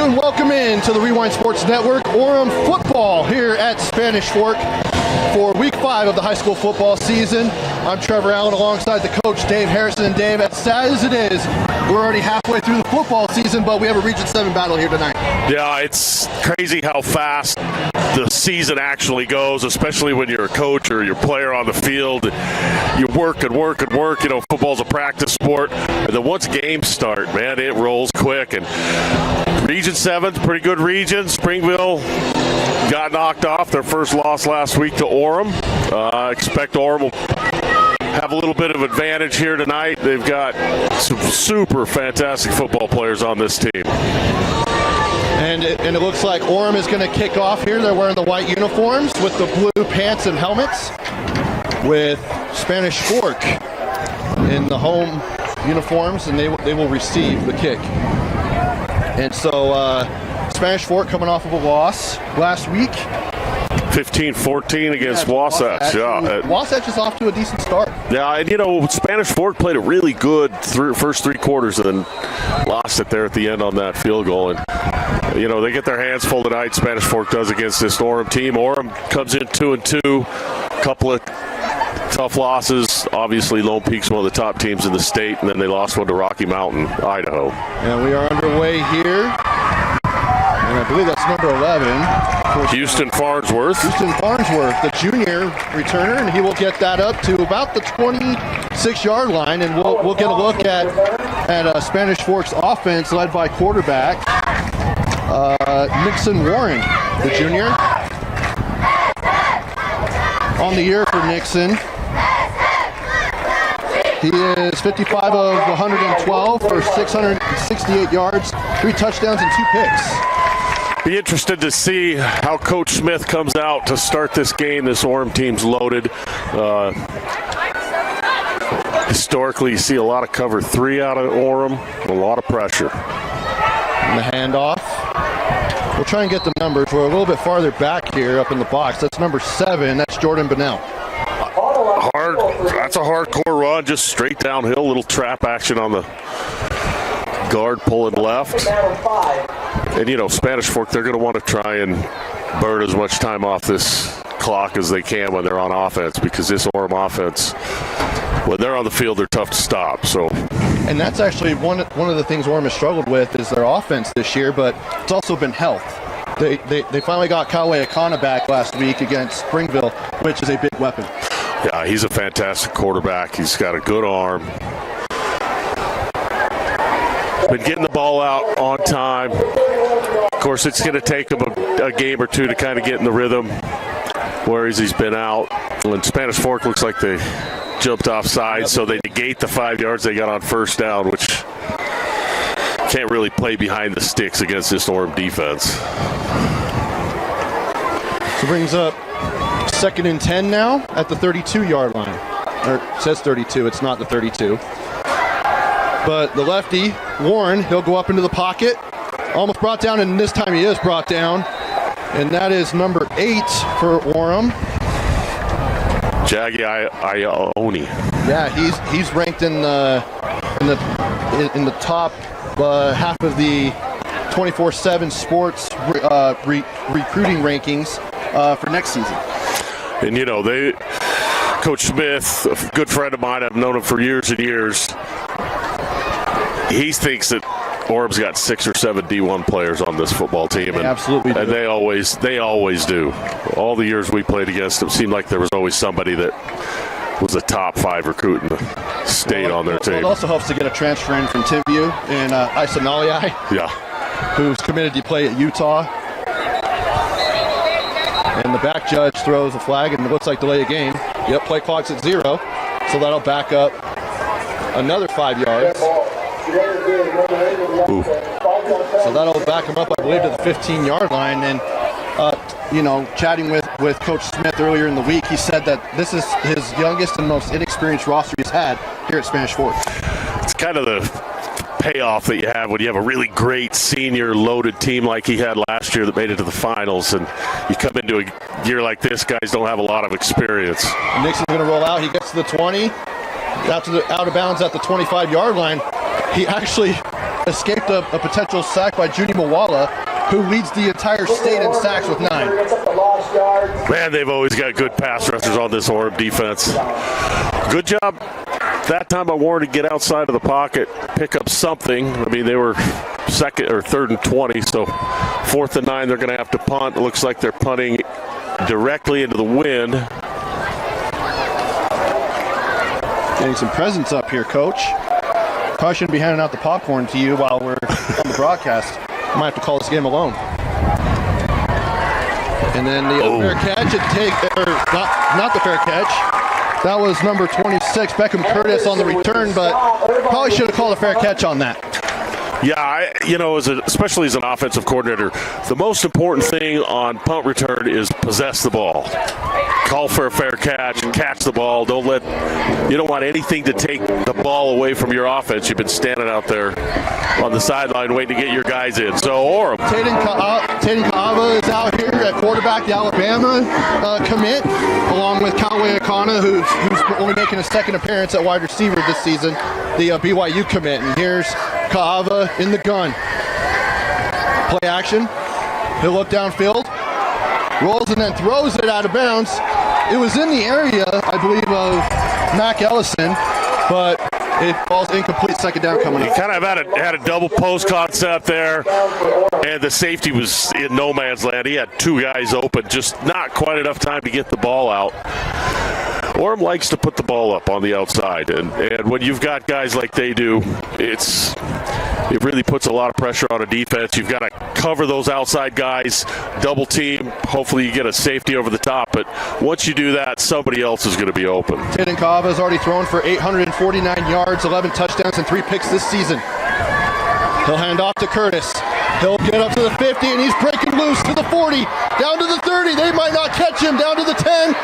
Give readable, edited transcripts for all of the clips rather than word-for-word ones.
and welcome in to the Rewind Sports Network. Orem football here at Spanish Fork for week 5 of the high school football season. I'm Trevor Allen alongside the coach Dave Harrison. And Dave, as sad as it is, we're already halfway through the football season, but we have a Region 7 battle here tonight. Yeah, it's crazy how fast the season actually goes, especially when you're a coach or you're a player on the field. You work and work and work. You know, football's a practice sport. And then once games start, man, it rolls quick. And Region 7's a pretty good region. Springville got knocked off their first loss last week to Orem. I expect Orem will have a little bit of advantage here tonight. They've got some super fantastic football players on this team. And it looks like Orem is going to kick off here. They're wearing the white uniforms with the blue pants and helmets, with Spanish Fork in the home uniforms, and they will receive the kick. And so Spanish Fork coming off of a loss last week. 15-14 against Wasatch. Yeah. Wasatch is off to a decent start. Yeah, and you know, Spanish Fork played a really good first 3 quarters and then lost it there at the end on that field goal. And, you know, they get their hands full tonight, Spanish Fork does, against this Orem team. Orem comes in 2-2, couple of tough losses. Obviously, Lone Peak's one of the top teams in the state, and then they lost one to Rocky Mountain, Idaho. And we are underway here. And I believe that's number 11. Houston Farnsworth. Houston Farnsworth, the junior returner, and he will get that up to about the 26-yard line, and we'll get a look at Spanish Fork's offense led by quarterback Nixon Warren, the junior. On the year for Nixon, he is 55 of 112 for 668 yards, 3 touchdowns and 2 picks. Be interested to see how Coach Smith comes out to start this game. This Orem team's loaded. Historically, you see a lot of cover 3 out of Orem, a lot of pressure. And the handoff. We'll try and get the numbers. We're a little bit farther back here up in the box. That's number 7. That's Jordan Bennell. That's a hardcore run, just straight downhill, little trap action on the guard pulling left. And, you know, Spanish Fork, they're going to want to try and burn as much time off this clock as they can when they're on offense, because this Orem offense, when they're on the field, they're tough to stop. So, and that's actually one of the things Orem has struggled with is their offense this year, but it's also been health. They finally got Kawe Akana back last week against Springville, which is a big weapon. Yeah, he's a fantastic quarterback. He's got a good arm. Been getting the ball out on time. Of course, it's going to take him a game or two to kind of get in the rhythm, whereas he's been out. And Spanish Fork looks like they jumped offside, so they negate the 5 yards they got on first down, which can't really play behind the sticks against this Orem defense. So brings up 2nd and 10 now at the 32-yard line. Or it says 32, it's not the 32. But the lefty, Warren, he'll go up into the pocket. Almost brought down, and this time he is brought down. And that is number 8 for Orem. Jaggy Ione. Yeah, he's ranked in the top half of the 24/7 sports recruiting rankings for next season. And you know, Coach Smith, a good friend of mine, I've known him for years and years. He thinks that Orem's got 6 or 7 D1 players on this football team, and absolutely do. And they always do. All the years we played against them, seemed like there was always somebody that was a top 5 recruit in the state on their team. It also helps to get a transfer in from Timview and Isa Naliai, who's committed to play at Utah. And the back judge throws a flag, and it looks like delay of game. Yep, play clock's at 0, so that'll back up another 5 yards. Ooh. So that'll back him up, I believe, to the 15-yard line. And, you know, chatting with Coach Smith earlier in the week, he said that this is his youngest and most inexperienced roster he's had here at Spanish Fork. It's kind of the payoff that you have when you have a really great senior loaded team like he had last year that made it to the finals, and you come into a year like this, guys don't have a lot of experience. Nixon's going to roll out. He gets to the 20, out of bounds at the 25-yard line. He actually escaped a potential sack by Judy Mawala, who leads the entire state in sacks with 9. Man, they've always got good pass rushers on this Orem defense. Good job that time by Warren to get outside of the pocket, pick up something. I mean, they were second or third and 20, so 4th and 9, they're going to have to punt. It looks like they're punting directly into the wind. Getting some presents up here, Coach. Probably shouldn't be handing out the popcorn to you while we're on the broadcast. I might have to call this game alone. And then the fair catch, not the fair catch. That was number 26, Beckham Curtis on the return, but probably should have called a fair catch on that. Yeah, especially as an offensive coordinator, the most important thing on punt return is possess the ball. Call for a fair catch and catch the ball. You don't want anything to take the ball away from your offense. You've been standing out there on the sideline waiting to get your guys in. So Orem. Taden Kaava is out here at quarterback, the Alabama commit, along with Conway Akana, who's only making a second appearance at wide receiver this season, the BYU commit. And here's Kaava in the gun. Play action. He'll look downfield, rolls and then throws it out of bounds. It was in the area, I believe, of Mac Ellison, but it falls incomplete. Second down coming up. He kind of had a double post concept there, and the safety was in no man's land. He had 2 guys open, just not quite enough time to get the ball out. Orem likes to put the ball up on the outside, and when you've got guys like they do, it really puts a lot of pressure on a defense. You've got to cover those outside guys, double team. Hopefully you get a safety over the top, but once you do that, somebody else is going to be open. Taden Kaava has already thrown for 849 yards, 11 touchdowns, and 3 picks this season. He'll hand off to Curtis. He'll get up to the 50, and he's breaking loose to the 40, down to the 30. They might not catch him, down to the 10,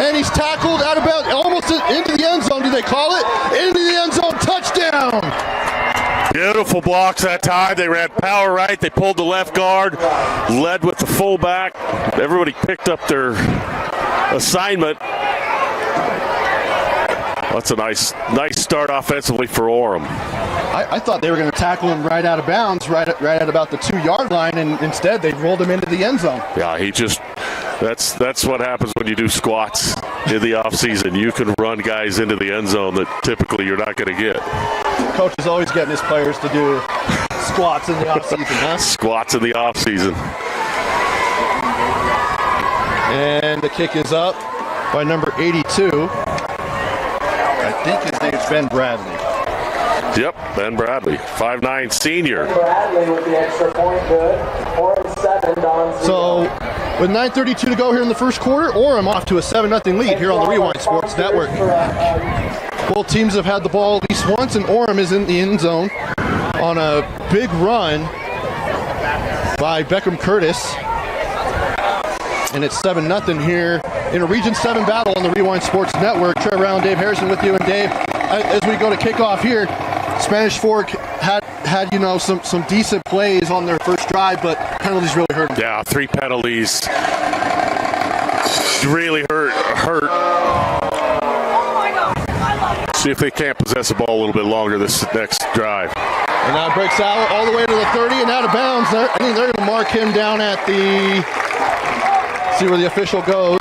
and he's tackled out about almost into the end zone. Do they call it? Into the end zone, touchdown! Beautiful blocks that time. They ran power right. They pulled the left guard, led with the fullback. Everybody picked up their assignment. That's a nice start offensively for Orem. I thought they were going to tackle him right out of bounds, right at about the 2-yard line, and instead they rolled him into the end zone. Yeah, that's what happens when you do squats in the offseason. You can run guys into the end zone that typically you're not going to get. Coach is always getting his players to do squats in the offseason, huh? Squats in the offseason. And the kick is up by number 82. I think his name's Ben Bradley. Yep, Ben Bradley, 5'9" senior. Bradley with the extra point, good. Orem 7 on. So, with 9:32 to go here in the first quarter, Orem off to a 7-0 lead here on the Rewind Sports Network. Both teams have had the ball at least once, and Orem is in the end zone on a big run by Beckham Curtis. And it's 7-0 here in a Region 7 battle on the Rewind Sports Network. Trey Brown, Dave Harrison with you. And Dave, as we go to kickoff here, Spanish Fork had some decent plays on their first drive, but penalties really hurt them. Yeah, 3 penalties really hurt. See if they can't possess the ball a little bit longer this next drive. And now it breaks out all the way to the 30 and out of bounds. They're going to mark him down at the. See where the official goes.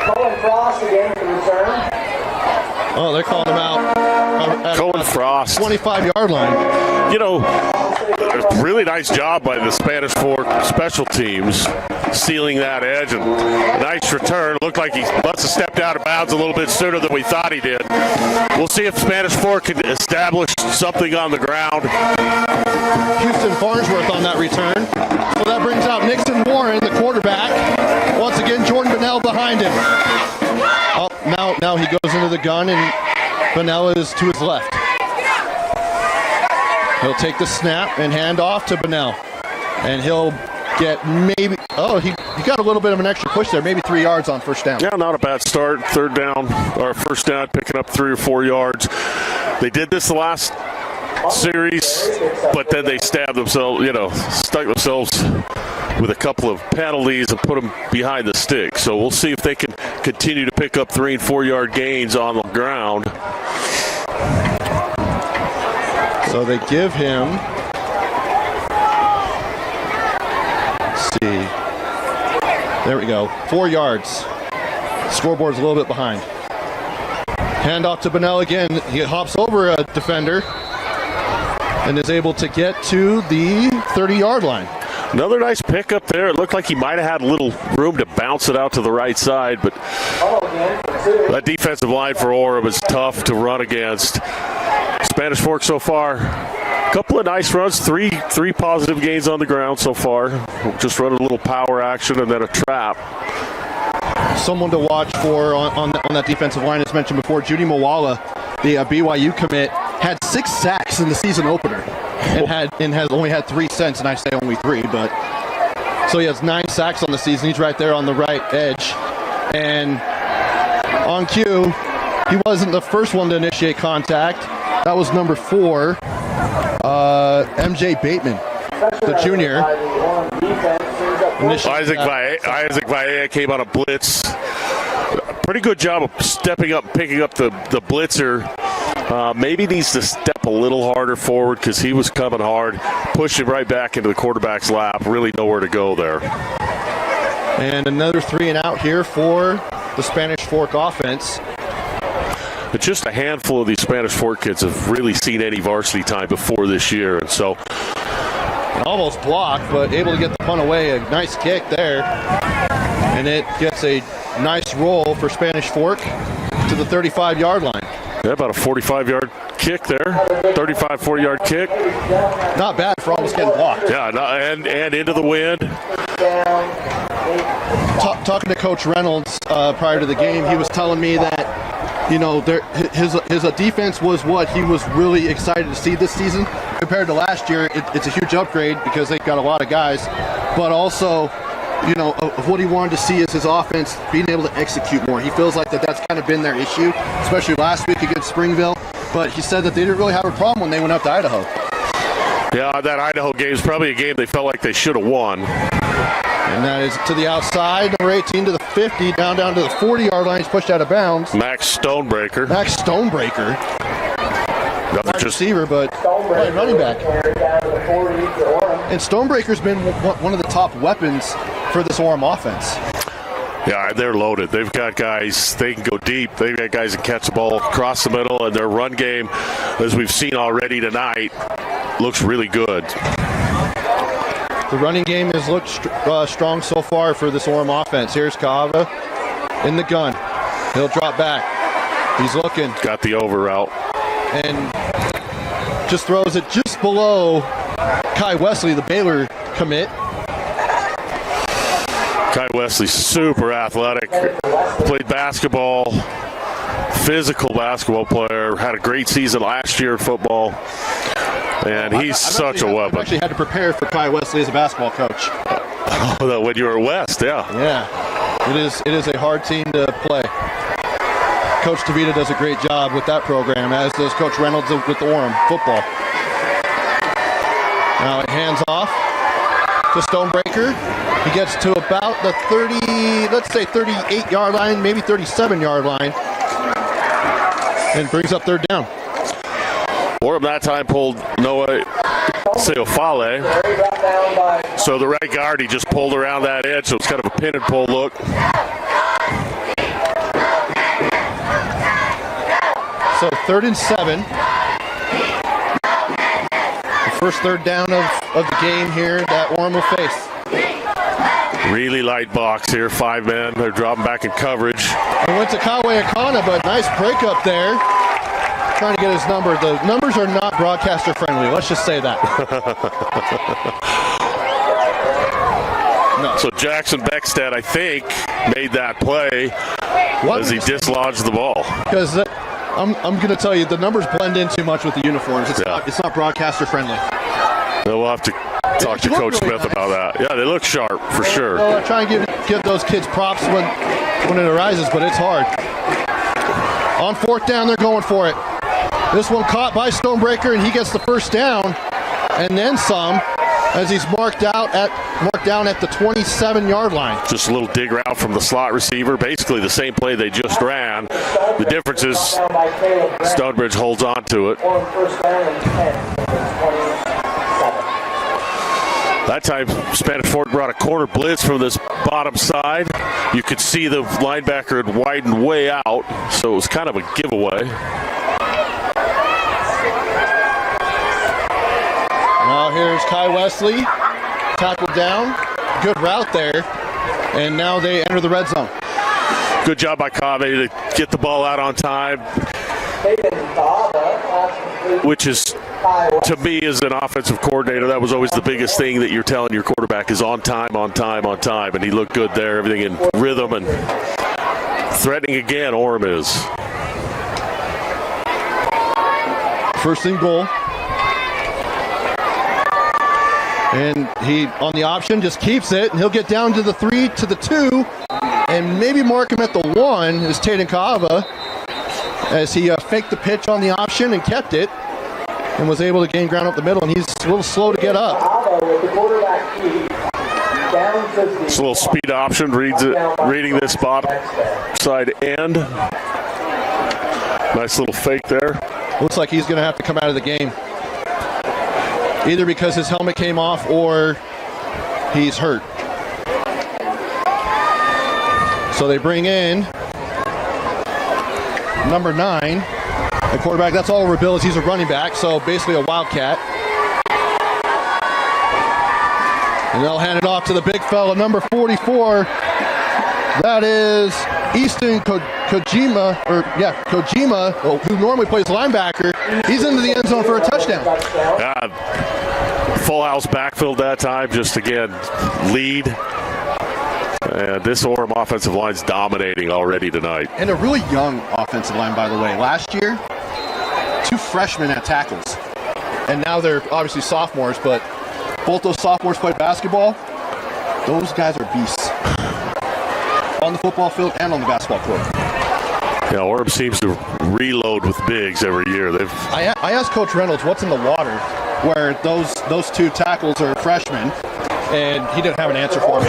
Colin Frost again for return. Oh, they're calling him out. Colin Frost. 25-yard line. Really nice job by the Spanish Fork special teams sealing that edge, and nice return. Looked like he must have stepped out of bounds a little bit sooner than we thought he did. We'll see if Spanish Fork can establish something on the ground. Houston Farnsworth on that return. So that brings out Nixon Warren, the quarterback. Once again, Jordan Bunnell behind him. Oh, now he goes into the gun, and Bunnell is to his left. He'll take the snap and hand off to Bunnell. And he'll get maybe, he got a little bit of an extra push there, maybe 3 yards on first down. Yeah, not a bad start. First down, picking up 3 or 4 yards. They did this the last series, but then they stuck themselves with a couple of penalties and put them behind the stick. So we'll see if they can continue to pick up 3 and 4 yard gains on the ground. So they give him, let's see, there we go, 4 yards. Scoreboard's a little bit behind. Handoff to Bunnell again. He hops over a defender and is able to get to the 30-yard line. Another nice pick up there. It looked like he might have had a little room to bounce it out to the right side, but that defensive line for Orem is tough to run against. Spanish Fork so far, a couple of nice runs, three positive gains on the ground so far. Just running a little power action and then a trap. Someone to watch for on that defensive line, as mentioned before, Judy Mawala, the BYU commit, had 6 sacks in the season opener and has only had 3 since, and I say only 3, but so he has 9 sacks on the season. He's right there on the right edge, and on cue, he wasn't the first one to initiate contact. That was number 4, MJ Bateman, the junior. Isaac Vaea came on a blitz. Pretty good job of stepping up, picking up the blitzer. Maybe needs to step a little harder forward because he was coming hard. Pushed him right back into the quarterback's lap. Really nowhere to go there. And another 3 and out here for the Spanish Fork offense. But just a handful of these Spanish Fork kids have really seen any varsity time before this year, and so almost blocked, but able to get the punt away. A nice kick there. And it gets a nice roll for Spanish Fork to the 35-yard line. Yeah, about a 45-yard kick there. 35, 40-yard kick. Not bad for almost getting blocked. Yeah, and into the wind. Talking to Coach Reynolds prior to the game, he was telling me that, you know, his defense was what he was really excited to see this season. Compared to last year, it's a huge upgrade because they've got a lot of guys. But also, you know, of what he wanted to see is his offense being able to execute more. He feels like that's kind of been their issue, especially last week against Springville. But he said that they didn't really have a problem when they went up to Idaho. Yeah, that Idaho game is probably a game they felt like they should have won. And that is to the outside, number 18 to the 50, down to the 40-yard line. He's pushed out of bounds. Max Stonebreaker. Not just receiver, but running back. And Stonebreaker's been one of the top weapons for this Orem offense. Yeah, they're loaded. They've got guys, they can go deep. They've got guys that catch the ball across the middle, and their run game, as we've seen already tonight, looks really good. The running game has looked strong so far for this Orem offense. Here's Kava in the gun. He'll drop back. He's looking. Got the over route. And just throws it just below Kai Wesley, the Baylor commit. Kai Wesley, super athletic, played basketball, physical basketball player, had a great season last year in football, and he's such a weapon. I actually had to prepare for Kai Wesley as a basketball coach. Oh, when you were at West, yeah. Yeah, it is a hard team to play. Coach DeVita does a great job with that program, as does Coach Reynolds with Orem football. Now it hands off to Stonebreaker. He gets to about the 38-yard line, maybe 37-yard line, and brings up 3rd down. Orem that time pulled Noah Seofale. So the right guard, he just pulled around that edge, so it's kind of a pin and pull look. So 3rd and 7. The first 3rd down of the game here that Orem will face. Really light box here, 5 men. They're dropping back in coverage. He went to Kawe Akana, but nice break up there. Trying to get his number. The numbers are not broadcaster friendly. Let's just say that. No. So Jackson Beckstead, I think, made that play as he dislodged the ball. Because I'm going to tell you, the numbers blend in too much with the uniforms. It's not broadcaster friendly. We'll have to talk to Coach really Smith about that. Yeah, they look sharp for sure. Well, I try and give those kids props when it arises, but it's hard. On 4th down, they're going for it. This one caught by Stonebreaker, and he gets the first down, and then some, as he's marked down at the 27-yard line. Just a little dig route from the slot receiver. Basically the same play they just ran. The difference is Stonebridge holds on to it. First down and 10, 27. That time, Spanish Fort brought a corner blitz from this bottom side. You could see the linebacker had widened way out, so it was kind of a giveaway. Now here's Kai Wesley, tackled down. Good route there, and now they enter the red zone. Good job by Cave to get the ball out on time, which is, to me, as an offensive coordinator, that was always the biggest thing that you're telling your quarterback is on time, on time, on time. And he looked good there, everything in rhythm and threatening again, Orem is. First and goal. And he, on the option, just keeps it. And he'll get down to the 3, to the 2, and maybe mark him at the 1 is Taden Kava, as he faked the pitch on the option and kept it, and was able to gain ground up the middle, and he's a little slow to get up. It's a little speed option, reading this bottom side end. Nice little fake there. Looks like he's going to have to come out of the game, either because his helmet came off or he's hurt. So they bring in number 9, the quarterback. That's all over Bill, is he's a running back, so basically a wildcat. And they'll hand it off to the big fella, number 44. That is Easton Kojima, who normally plays linebacker. He's into the end zone for a touchdown. Full house backfield that time, just again, lead. And this Orem offensive line's dominating already tonight. And a really young offensive line, by the way. Last year, 2 freshmen at tackles. And now they're obviously sophomores, but both those sophomores played basketball. Those guys are beasts. On the football field and on the basketball court. Yeah, Orem seems to reload with bigs every year. I asked Coach Reynolds what's in the water where those 2 tackles are freshmen, and he didn't have an answer for me.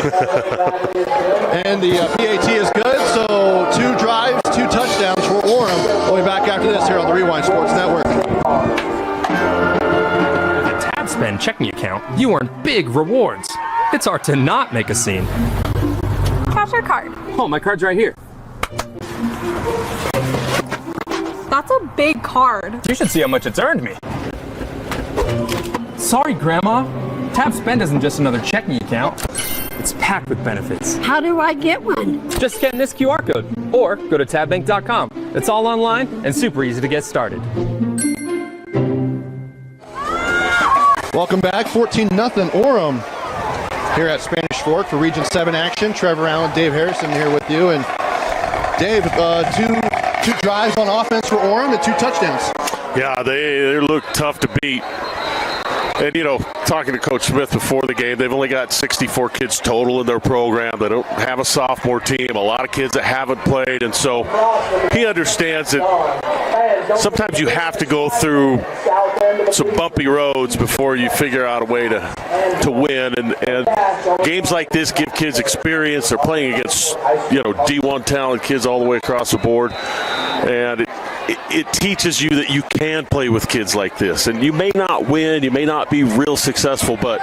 And the PAT is good, so 2 drives, 2 touchdowns for Orem. We'll be back after this here on the Rewind Sports Network. With a TabSpend checking account, you earn big rewards. It's hard to not make a scene. Cash or card? Oh, my card's right here. That's a big card. You should see how much it's earned me. Sorry, Grandma. TabSpend isn't just another checking account. It's packed with benefits. How do I get one? Just scan this QR code or go to tabbank.com. It's all online and super easy to get started. Welcome back, 14-0 Orem here at Spanish Fork for Region 7 action. Trevor Allen, Dave Harrison here with you. And Dave, two drives on offense for Orem and 2 touchdowns. Yeah, they look tough to beat. And, you know, talking to Coach Smith before the game, they've only got 64 kids total in their program. They don't have a sophomore team, a lot of kids that haven't played. And so he understands that sometimes you have to go through some bumpy roads before you figure out a way to win. And games like this give kids experience. They're playing against, D1 talent kids all the way across the board. And it teaches you that you can play with kids like this. And you may not win, you may not be real successful, but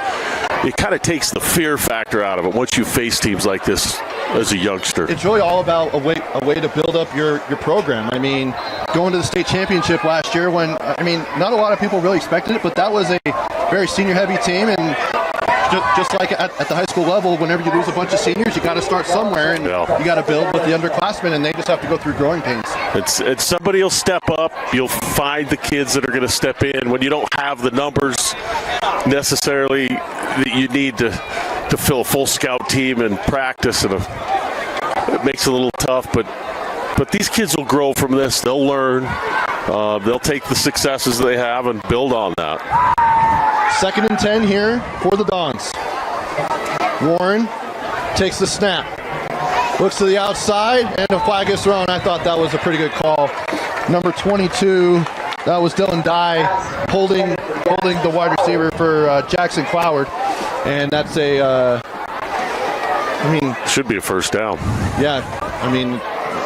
it kind of takes the fear factor out of it once you face teams like this as a youngster. It's really all about a way to build up your program. I mean, going to the state championship last year when, not a lot of people really expected it, but that was a very senior-heavy team. And just like at the high school level, whenever you lose a bunch of seniors, you got to start somewhere, and you got to build with the underclassmen, and they just have to go through growing pains. It's somebody will step up. You'll find the kids that are going to step in when you don't have the numbers necessarily that you need to fill a full scout team in practice, and it makes it a little tough. But these kids will grow from this. They'll learn. They'll take the successes they have and build on that. 2nd and 10 here for the Dons. Warren takes the snap. Looks to the outside, and a flag is thrown. I thought that was a pretty good call. Number 22, that was Dylan Dye holding the wide receiver for Jackson Cloward. And that's should be a first down. Yeah,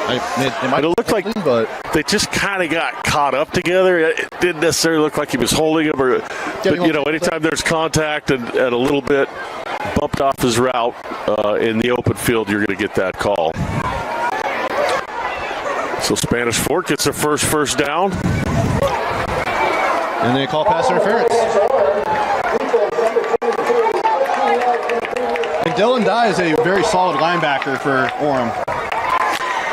It might It looked like but they just kind of got caught up together. It didn't necessarily look like he was holding him, but anytime there's contact and a little bit bumped off his route in the open field, you're going to get that call. So Spanish Fort gets their first down. And they call pass interference. And Dylan Dye is a very solid linebacker for Orem.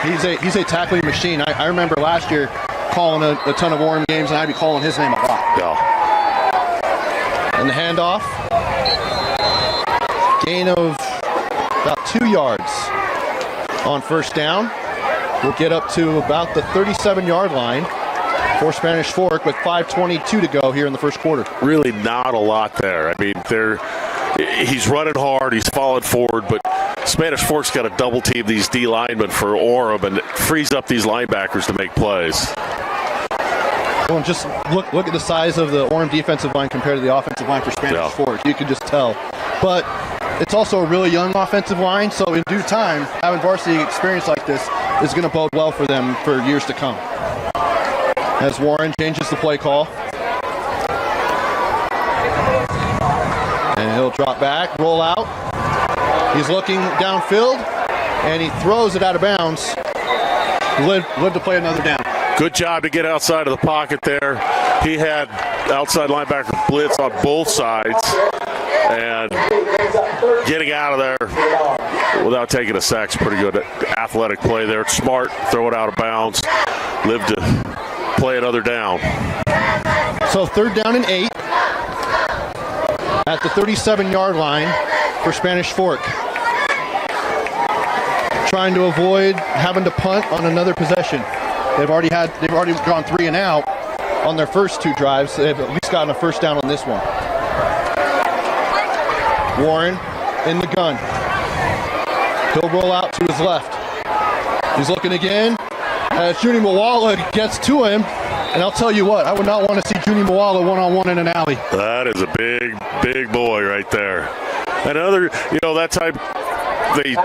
He's a tackling machine. I remember last year calling a ton of Orem games, and I'd be calling his name a lot. Yeah. And the handoff. Gain of about 2 yards on first down. We'll get up to about the 37-yard line for Spanish Fork with 5:22 to go here in the first quarter. Really not a lot there. I mean, he's running hard, he's falling forward, but Spanish Fork's got to double team these D linemen for Orem, and it frees up these linebackers to make plays. Well, and just look at the size of the Orem defensive line compared to the offensive line for Spanish Fork. You can just tell. But it's also a really young offensive line, so in due time, having varsity experience like this is going to bode well for them for years to come. As Warren changes the play call. And he'll drop back, roll out. He's looking downfield, and he throws it out of bounds. Live to play another down. Good job to get outside of the pocket there. He had outside linebacker blitz on both sides, and getting out of there without taking a sack is pretty good athletic play there. It's smart, throw it out of bounds. Live to play another down. So 3rd down and 8 at the 37-yard line for Spanish Fork. Trying to avoid having to punt on another possession. They've already gone 3 and out on their first 2 drives. They've at least gotten a first down on this one. Warren in the gun. He'll roll out to his left. He's looking again as Junie Mawala gets to him. And I'll tell you what, I would not want to see Junie Mawala one-on-one in an alley. That is a big boy right there. Another, that type, they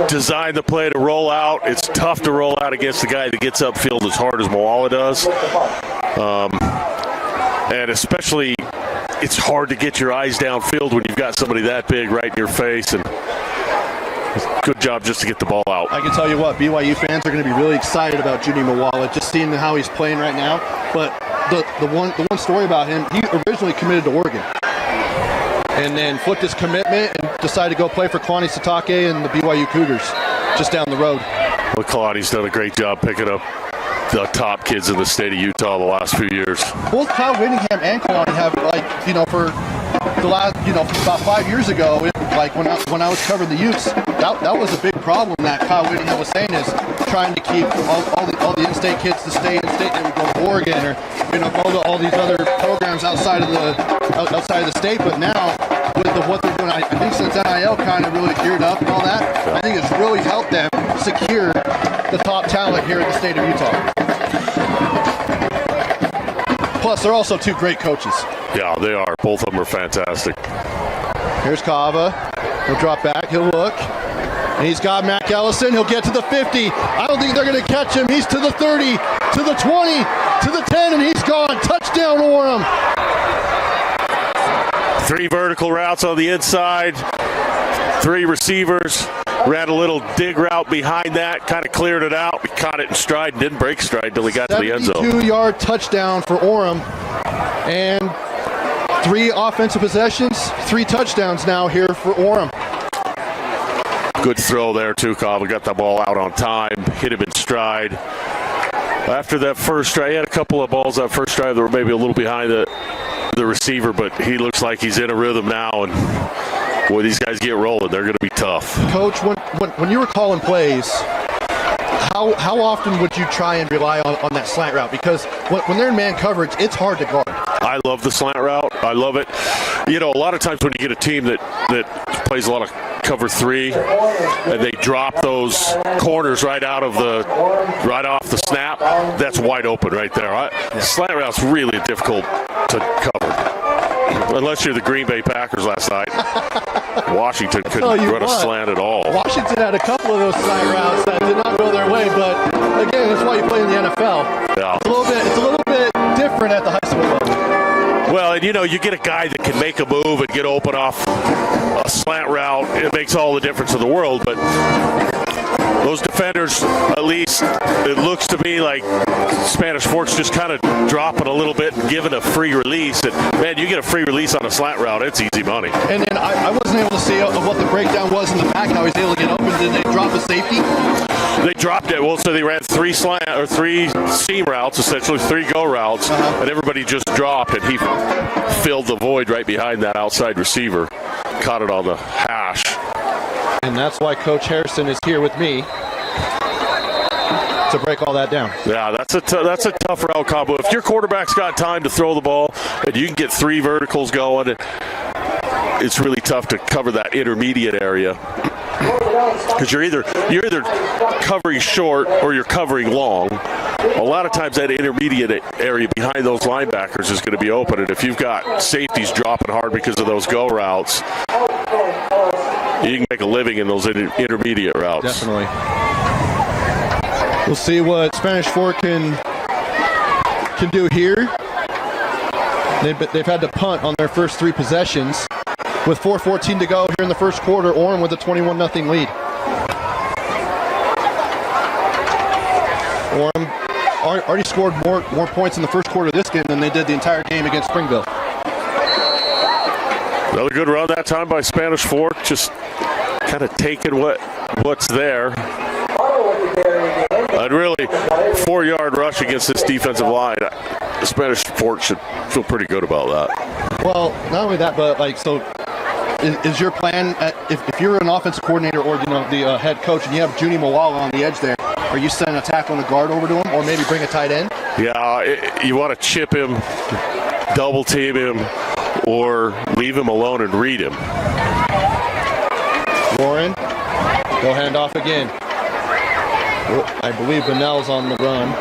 designed the play to roll out. It's tough to roll out against the guy that gets upfield as hard as Mawala does. And especially, it's hard to get your eyes downfield when you've got somebody that big right in your face. And good job just to get the ball out. I can tell you what, BYU fans are going to be really excited about Junie Mawala, just seeing how he's playing right now. But the one story about him, he originally committed to Oregon and then flipped his commitment and decided to go play for Kalani Sitake and the BYU Cougars just down the road. Well, Kalani's done a great job picking up the top kids in the state of Utah the last few years. Both Kyle Whittingham and Kalani have, for the last, about 5 years ago, when I was covering the youths, that was a big problem that Kyle Whittingham was saying is trying to keep all the in-state kids to stay in-state. They would go to Oregon or go to all these other programs outside of the state. But now with what they're doing, I think since NIL kind of really geared up and all that, I think it's really helped them secure the top talent here in the state of Utah. Plus, they're also 2 great coaches. Yeah, they are. Both of them are fantastic. Here's Kava. He'll drop back. He'll look. And he's got Mac Ellison. He'll get to the 50. I don't think they're going to catch him. He's to the 30, to the 20, to the 10, and he's gone. Touchdown, Orem. 3 vertical routes on the inside. 3 receivers. Ran a little dig route behind that. Kind of cleared it out. He caught it in stride and didn't break stride until he got to the end zone. 72-yard touchdown for Orem. And 3 offensive possessions, 3 touchdowns now here for Orem. Good throw there, too, Kava. Got the ball out on time, hit him in stride. After that first drive, he had a couple of balls that first drive that were maybe a little behind the receiver, but he looks like he's in a rhythm now. And boy, these guys get rolling. They're going to be tough. Coach, when you were calling plays, how often would you try and rely on that slant route? Because when they're in man coverage, it's hard to guard. I love the slant route. I love it. A lot of times when you get a team that plays a lot of cover 3 and they drop those corners right off the snap, that's wide open right there. Slant route's really difficult to cover. Unless you're the Green Bay Packers last night. Washington couldn't run a slant at all. Washington had a couple of those slant routes that did not go their way, but again, that's why you play in the NFL. Yeah. It's a little bit different at the high school level. Well, and you get a guy that can make a move and get open off a slant route. It makes all the difference in the world, but those defenders, at least it looks to me like Spanish Fork's just kind of dropping a little bit and giving a free release. And, man, you get a free release on a slant route, it's easy money. And then I wasn't able to see what the breakdown was in the back, how he was able to get open. Did they drop a safety? They dropped it. Well, so they ran three seam routes, essentially 3 go routes, and everybody just dropped, and he filled the void right behind that outside receiver. Caught it on the hash. And that's why Coach Harrison is here with me to break all that down. Yeah, that's a tough route combo. If your quarterback's got time to throw the ball and you can get 3 verticals going, it's really tough to cover that intermediate area. Because you're either covering short or you're covering long. A lot of times that intermediate area behind those linebackers is going to be open, and if you've got safeties dropping hard because of those go routes, you can make a living in those intermediate routes. Definitely. We'll see what Spanish Fork can do here. They've had to punt on their first 3 possessions. With 4:14 to go here in the first quarter, Orem with a 21-0 lead. Orem already scored more points in the first quarter of this game than they did the entire game against Springville. Another good run that time by Spanish Fork, just kind of taking what's there. And really, 4-yard rush against this defensive line. Spanish Fork should feel pretty good about that. Well, not only that, but is your plan, if you're an offensive coordinator or the head coach and you have Junie Mawala on the edge there, are you sending a tackle and a guard over to him, or maybe bring a tight end? Yeah, you want to chip him, double team him, or leave him alone and read him. Warren, go hand off again. I believe Bunnell's on the run.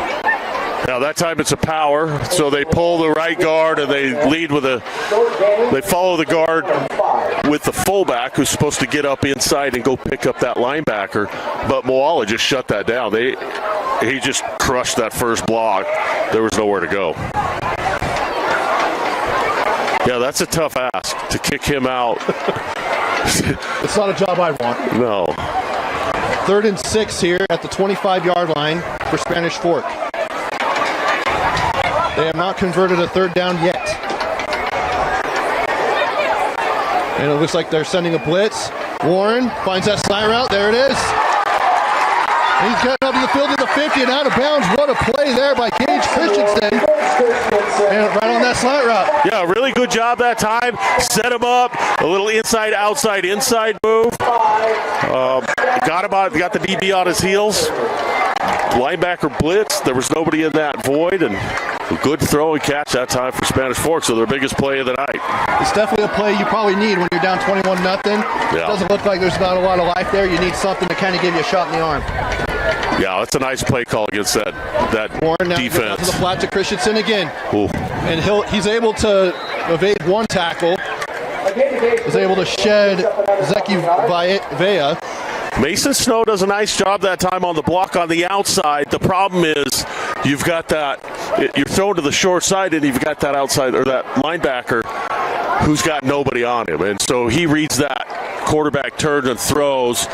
Now that time it's a power, so they pull the right guard and they lead with they follow the guard with the fullback who's supposed to get up inside and go pick up that linebacker, but Moala just shut that down. He just crushed that first block. There was nowhere to go. Yeah, that's a tough ask to kick him out. It's not a job I want. No. 3rd and 6 here at the 25-yard line for Spanish Fork. They have not converted a 3rd down yet. And it looks like they're sending a blitz. Warren finds that slant route. There it is. He's getting up to the field to the 50 and out of bounds. What a play there by Gage Christensen. And right on that slant route. Yeah, really good job that time. Set him up. A little inside, outside, inside move. Got the DB on his heels. Linebacker blitz. There was nobody in that void, and a good throw and catch that time for Spanish Fork. So their biggest play of the night. It's definitely a play you probably need when you're down 21-0. Yeah. It doesn't look like there's not a lot of life there. You need something to kind of give you a shot in the arm. Yeah, that's a nice play call against that Warren now defense. To the flat to Christensen again. Ooh. And he's able to evade one tackle. Is able to shed Zeki Vea. Mason Snow does a nice job that time on the block on the outside. The problem is you've got you're thrown to the short side and you've got that outside or that linebacker who's got nobody on him. And so he reads that quarterback turns and throws.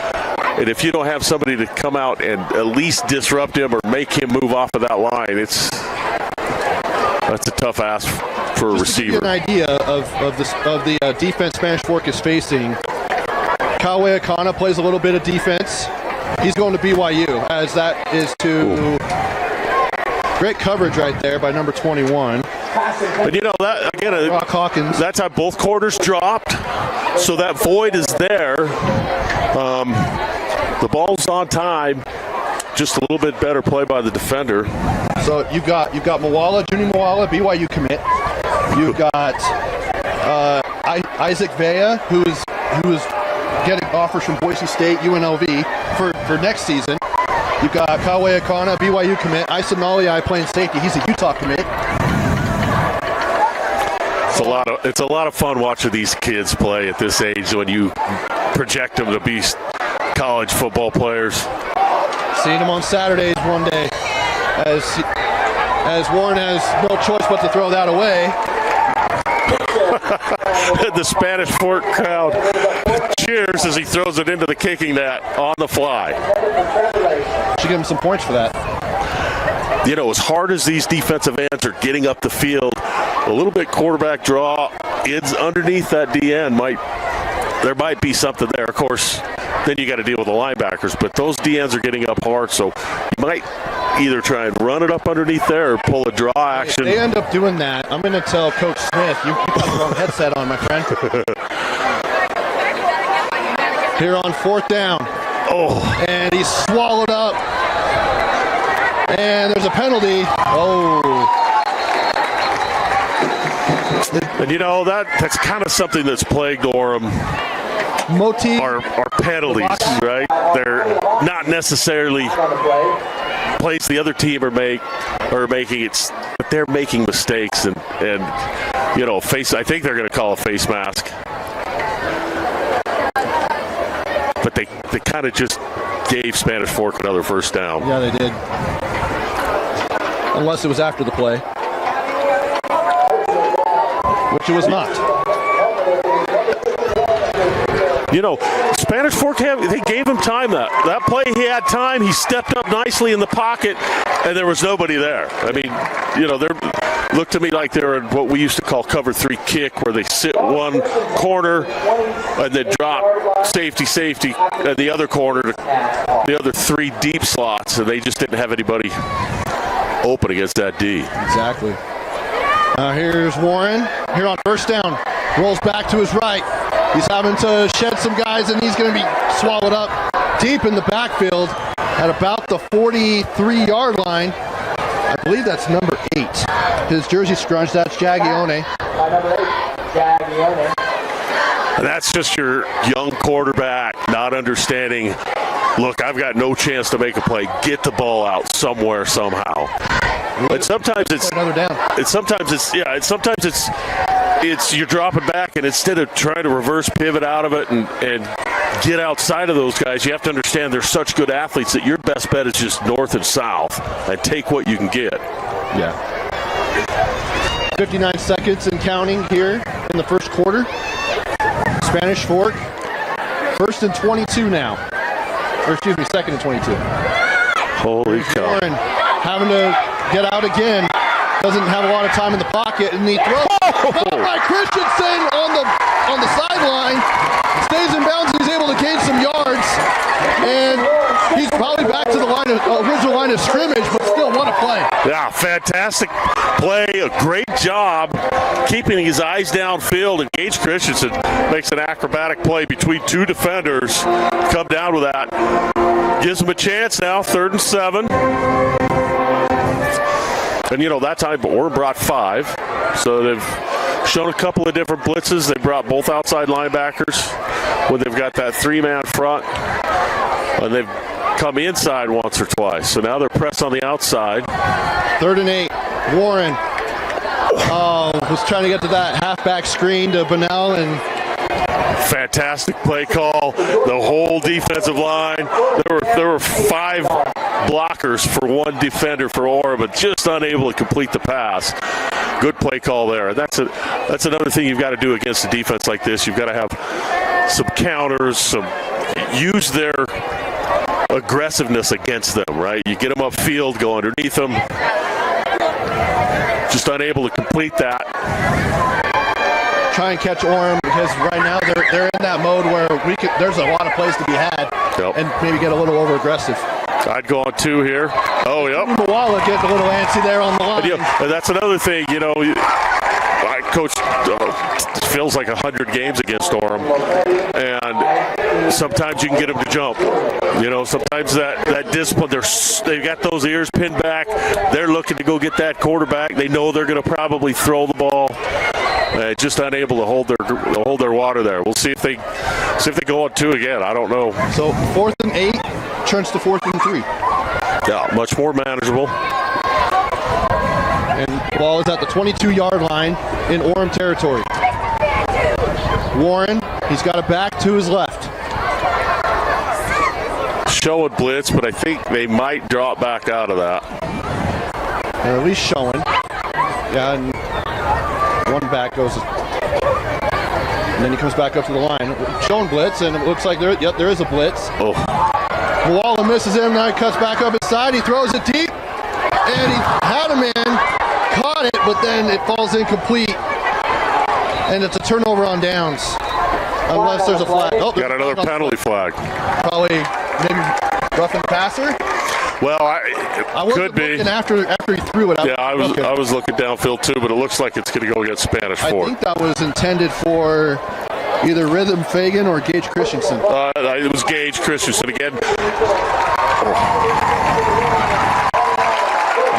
And if you don't have somebody to come out and at least disrupt him or make him move off of that line, that's a tough ask for a receiver. To give you an idea of the defense Spanish Fork is facing, Kawe Akana plays a little bit of defense. He's going to BYU, as that is to great coverage right there by number 21. But that again, Rock Hawkins. That time both quarters dropped, so that void is there. The ball's on time. Just a little bit better play by the defender. So you've got Mawala, Junie Mawala, BYU commit. You've got Isaac Vea, who is getting offers from Boise State, UNLV for next season. You've got Kawe Akana, BYU commit. Isa Naliai playing safety. He's a Utah commit. It's a lot of fun watching these kids play at this age when you project them to be college football players. Seeing them on Saturdays one day as Warren has no choice but to throw that away. The Spanish Fork crowd cheers as he throws it into the kicking net on the fly. Should give him some points for that. You know, as hard as these defensive ends are getting up the field, a little bit quarterback draw, it's underneath that DN there might be something there. Of course, then you got to deal with the linebackers, but those DNs are getting up hard, so you might either try and run it up underneath there or pull a draw action. They end up doing that. I'm going to tell Coach Smith, you got the wrong headset on, my friend. Here on 4th down. Oh. And he's swallowed up. And there's a penalty. Oh. And you know, that's kind of something that's plagued Orem. Motif. Our penalties, right? They're not necessarily plays the other team are making it, but they're making mistakes and you know, I think they're going to call a face mask. But they kind of just gave Spanish Fork another first down. Yeah, they did. Unless it was after the play. Which it was not. You know, Spanish Fork, they gave him time that play. He had time. He stepped up nicely in the pocket, and there was nobody there. I mean, you know, they looked to me like they're in what we used to call cover 3 kick, where they sit one corner and then drop safety, and the other corner, the other 3 deep slots, and they just didn't have anybody open against that D. Exactly. Here's Warren. Here on 1st down. Rolls back to his right. He's having to shed some guys, and he's going to be swallowed up deep in the backfield at about the 43-yard line. I believe that's number 8. His jersey scrunch, that's Jagione. Number 8, Jagione. That's just your young quarterback not understanding, look, I've got no chance to make a play. Get the ball out somewhere, somehow. But sometimes it's another down. Sometimes it's you're dropping back, and instead of trying to reverse pivot out of it and get outside of those guys, you have to understand they're such good athletes that your best bet is just north and south and take what you can get. Yeah. 59 seconds and counting here in the first quarter. Spanish Fork, 1st and 22 now. Or excuse me, 2nd and 22. Holy cow. Warren having to get out again. Doesn't have a lot of time in the pocket, and he throws by Christensen on the sideline. Stays in bounds, and he's able to gain some yards. And he's probably back to the original line of scrimmage, but still, what a play. Yeah, fantastic play. A great job keeping his eyes downfield. And Gage Christensen makes an acrobatic play between 2 defenders. Come down with that. Gives him a chance now, 3rd and 7. And, you know, that time Orem brought 5. So they've shown a couple of different blitzes. They brought both outside linebackers when they've got that 3-man front. And they've come inside once or twice. So now they're pressed on the outside. 3rd and 8. Warren was trying to get to that halfback screen to Bunnell, and fantastic play call. The whole defensive line. There were 5 blockers for 1 defender for Orem, but just unable to complete the pass. Good play call there. And that's another thing you've got to do against a defense like this. You've got to have some counters, use their aggressiveness against them, right? You get them upfield, go underneath them. Just unable to complete that. Try and catch Orem, because right now they're in that mode where there's a lot of plays to be had, and maybe get a little over aggressive. I'd go on 2 here. Oh, yep. Mawala getting a little antsy there on the line. And that's another thing, you know, I coached feels like 100 games against Orem, and sometimes you can get them to jump. You know, sometimes that discipline, they've got those ears pinned back. They're looking to go get that quarterback. They know they're going to probably throw the ball. Just unable to hold their water there. We'll see if they go on 2 again. I don't know. So 4th and 8 turns to 4th and 3. Yeah, much more manageable. And Ball is at the 22-yard line in Orem territory. Warren, he's got it back to his left. Showing blitz, but I think they might drop back out of that. They're at least showing. Yeah, and one back goes, and then he comes back up to the line. Showing blitz, and it looks like there is a blitz. Oh. Moala misses him, now he cuts back up inside, he throws it deep, and he had a man, caught it, but then it falls incomplete, and it's a turnover on downs. Unless there's a flag. Oh, got another penalty flag. Probably maybe roughing the passer. Well, I wasn't could be. looking after he threw it. I was looking downfield too, but it looks like it's going to go against Spanish I Fort. think that was intended for either Rhythm Fagan or Gage Christensen. It was Gage Christensen again. It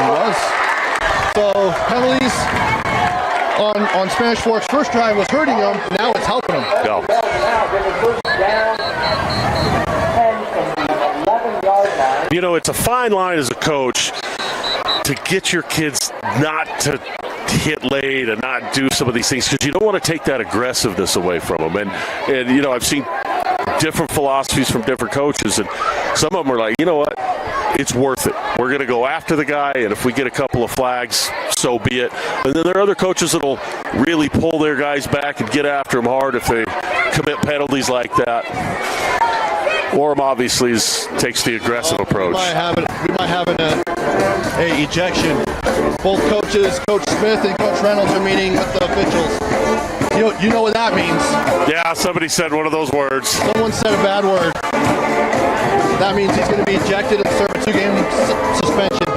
was. So penalties on Spanish Fork's first drive was hurting them. Now it's helping them. Yeah. You know, it's a fine line as a coach to get your kids not to hit late and not do some of these things, because you don't want to take that aggressiveness away from them. And you know, I've seen different philosophies from different coaches, and some of them are like, you know what, it's worth it. We're going to go after the guy, and if we get a couple of flags, so be it. And then there are other coaches that will really pull their guys back and get after them hard if they commit penalties like that. Orem obviously takes the aggressive approach. We might have a ejection. Both coaches, Coach Smith and Coach Reynolds, are meeting with the officials. You know what that means. Yeah, somebody said one of those words. Someone said a bad word. That means he's going to be ejected and serve a 2-game suspension.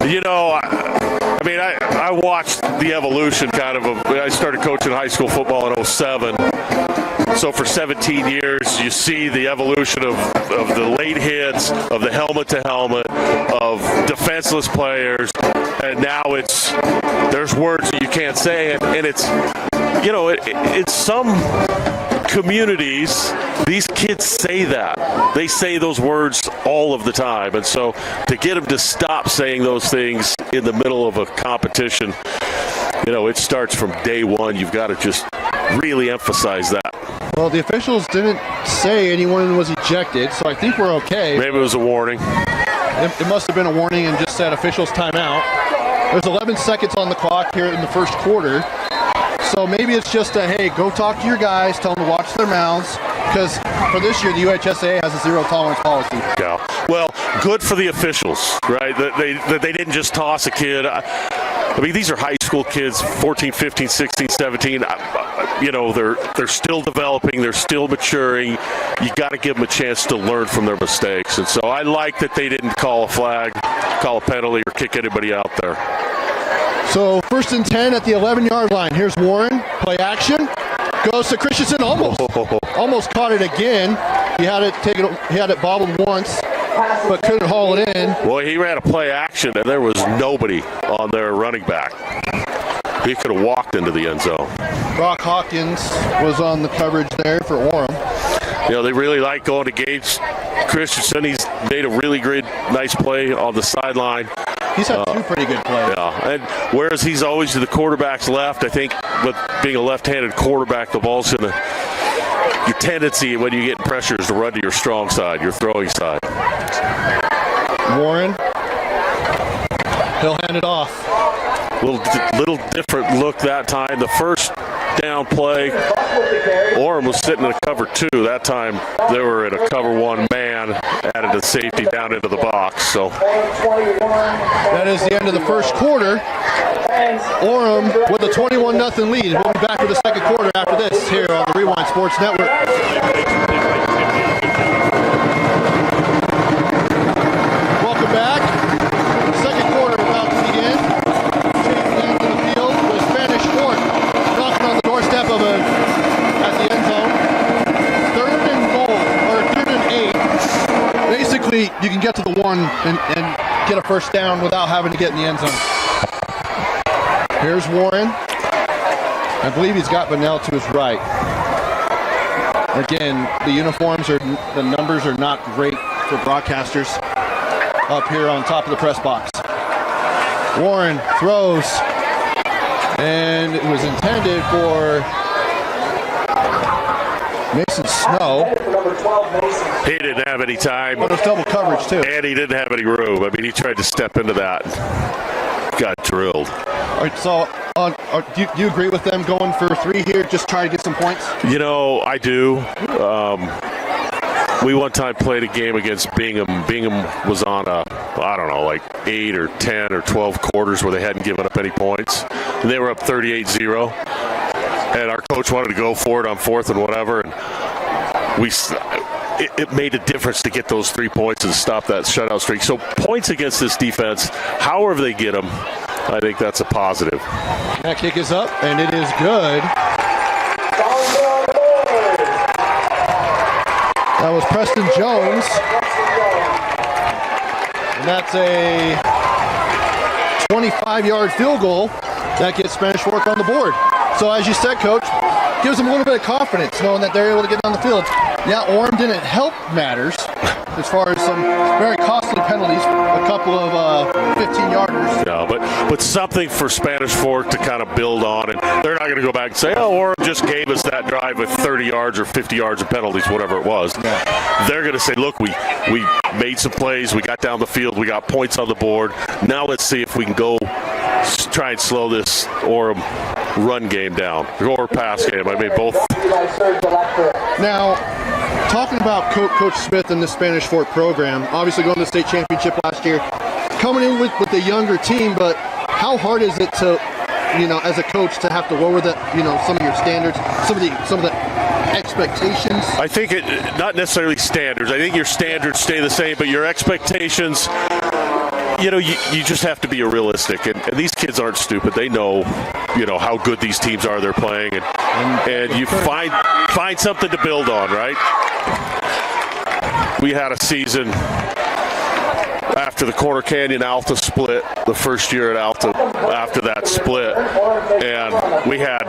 You know, I watched the evolution I started coaching high school football in 2007. So for 17 years, you see the evolution of the late hits, of the helmet to helmet, of defenseless players, and now there's words that you can't say, and it's, you know, it's some communities, these kids say that. They say those words all of the time, and so to get them to stop saying those things in the middle of a competition, you know, it starts from day one. You've got to just really emphasize that. Well, the officials didn't say anyone was ejected, so I think we're okay. Maybe it was a warning. It must have been a warning and just said officials timeout. There's 11 seconds on the clock here in the first quarter. So maybe it's just hey, go talk to your guys, tell them to watch their mouths, because for this year, the UHSAA has a zero tolerance policy. Yeah. Well, good for the officials, right? That they didn't just toss a kid. I mean, these are high school kids, 14, 15, 16, 17. You know, they're still developing. They're still maturing. You got to give them a chance to learn from their mistakes. And so I like that they didn't call a flag, call a penalty, or kick anybody out there. So 1st and 10 at the 11-yard line. Here's Warren. Play action. Goes to Christensen. Almost caught it again. He had it bobbled once, but couldn't haul it in. Well, he ran a play action, and there was nobody on their running back. He could have walked into the end zone. Brock Hawkins was on the coverage there for Orem. You know, they really like going to Gage Christensen. He's made a really great, nice play on the sideline. He's had two pretty good plays. Yeah, and whereas he's always to the quarterback's left, I think with being a left-handed quarterback, the ball's going to, your tendency when you get pressure is to run to your strong side, your throwing side. Warren, he'll hand it off. Little different look that time. The first down play, Orem was sitting in a cover 2. That time they were in a cover 1 man, added a safety down into the box. So that is the end of the first quarter. Orem with a 21-0 lead. We'll be back for the second quarter after this here on the Rewind Sports Network. Welcome back. Second quarter about to begin. Chasing into the field with Spanish Fort knocking on the doorstep of at the end zone. 3rd and goal, or 3rd and 8. Basically, you can get to the 1 and get a first down without having to get in the end zone. Here's Warren. I believe he's got Bunnell to his right. Again, the numbers are not great for broadcasters up here on top of the press box. Warren throws, and it was intended for Mason Snow. Number 12, Mason. He didn't have any time. But it was double coverage, too. And he didn't have any room. I mean, he tried to step into that. Got drilled. All right, so do you agree with them going for 3 here, just try to get some points? You know, I do. We one time played a game against Bingham. Bingham was on like 8 or 10 or 12 quarters where they hadn't given up any points. And they were up 38-0. And our coach wanted to go for it on 4th and whatever. And it made a difference to get those 3 points and stop that shutout streak. So points against this defense, however they get them, I think that's a positive. That kick is up, and it is good. That was Preston Jones. And that's a 25-yard field goal that gets Spanish Fork on the board. So as you said, Coach, gives them a little bit of confidence knowing that they're able to get on the field. Yeah, Orem didn't help matters as far as some very costly penalties, a couple of 15-yarders. Yeah, but something for Spanish Fork to kind of build on, and they're not going to go back and say, oh, Orem just gave us that drive with 30 yards or 50 yards of penalties, whatever it was. Yeah. They're going to say, look, we made some plays, we got down the field, we got points on the board. Now let's see if we can go try and slow this Orem run game down, or pass game. I mean, both. Now, talking about Coach Smith and the Spanish Fork program, obviously going to the state championship last year, coming in with the younger team, but how hard is it to, as a coach, to have to lower some of your standards, some of the expectations? I think not necessarily standards. I think your standards stay the same, but your expectations, you just have to be realistic. And these kids aren't stupid. They know, how good these teams are they're playing. And you find something to build on, right? We had a season after the Corner Canyon Alta split, the first year at Alta after that split, and we had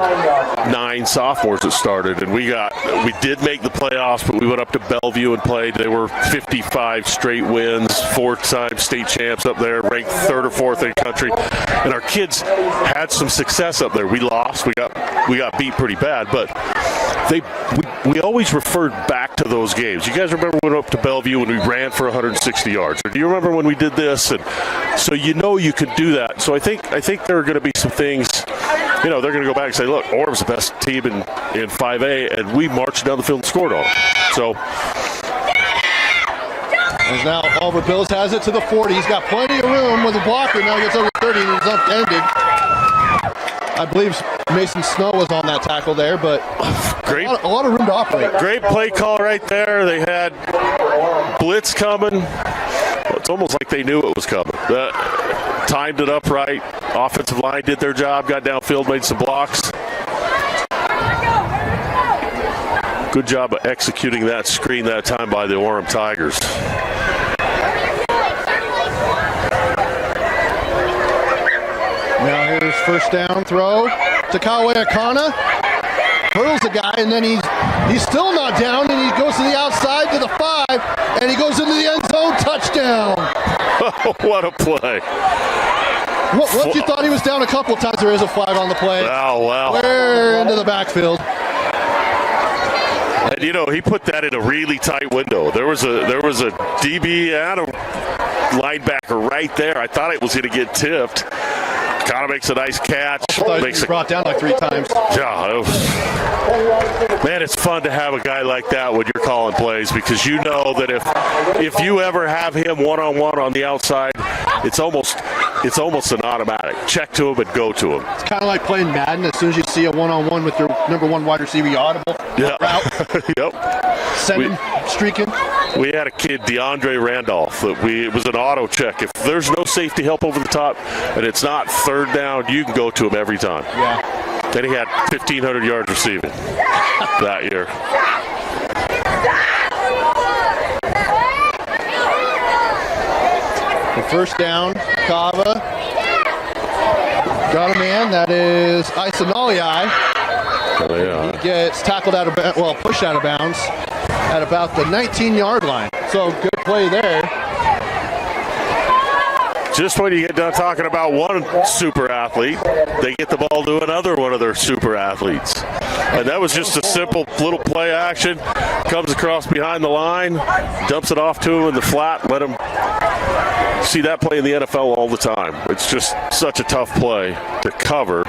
9 sophomores that started, and we did make the playoffs, but we went up to Bellevue and played. They were 55 straight wins, 4-time state champs up there, ranked 3rd or 4th in the country, and our kids had some success up there. We lost, we got beat pretty bad, but we always referred back to those games. You guys remember when we went up to Bellevue and we ran for 160 yards? Or do you remember when we did this? And so you could do that. So I think there are going to be some things, they're going to go back and say, look, Orem's the best team in 5A, and we marched down the field and scored on them. So. As now Oliver Bills has it to the 40. He's got plenty of room with a blocker. Now he gets over 30 and he's upended. I believe Mason Snow was on that tackle there, but a lot of room to operate. Great play call right there. They had blitz coming. It's almost like they knew it was coming. Timed it up right. Offensive line did their job, got downfield, made some blocks. Good job of executing that screen that time by the Orem Tigers. Now here's first down throw to Kawe Akana. Hurdles the guy, and then he's still not down, and he goes to the outside to the 5, and he goes into the end zone. Touchdown. Oh, what a play. What you thought he was down a couple of times, there is a flag on the play. Oh, wow. Clear into the backfield. And he put that in a really tight window. There was a DB and a linebacker right there. I thought it was going to get tipped. Kind of makes a nice catch. I thought he was brought down like 3 times. Yeah, man, it's fun to have a guy like that when you're calling plays, because you know that if you ever have him one-on-one on the outside, it's almost an automatic. Check to him and go to him. It's kind of like playing Madden. As soon as you see a one-on-one with your number 1 wide receiver, you audible. Yeah. Route. Yep. Send him streaking. We had a kid, DeAndre Randolph, it was an auto check. If there's no safety help over the top and it's not 3rd down, you can go to him every time. Yeah. Then he had 1,500 yards receiving that year. The first down, Kava. Got a man, that is Isanaliai. Oh, yeah. He gets tackled pushed out of bounds at about the 19-yard line. So good play there. just when you get done talking about one super athlete, they get the ball to another one of their super athletes. And that was just a simple little play action. Comes across behind the line, dumps it off to him in the flat, let him see that play in the NFL all the time. It's just such a tough play to cover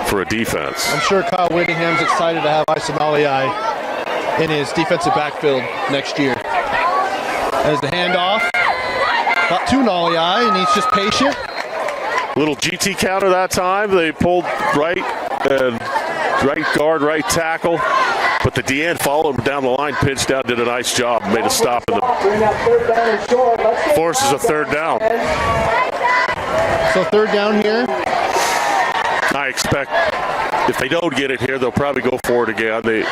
for a defense. I'm sure Kyle Whittingham's excited to have Isanaliai in his defensive backfield next year. As the handoff, got to Naliai, and he's just patient. Little GT counter that time. They pulled right guard, right tackle. But the DN followed him down the line, pinched down, did a nice job, made a stop in the forces a third down. So third down here. I expect if they don't get it here, they'll probably go for it again. They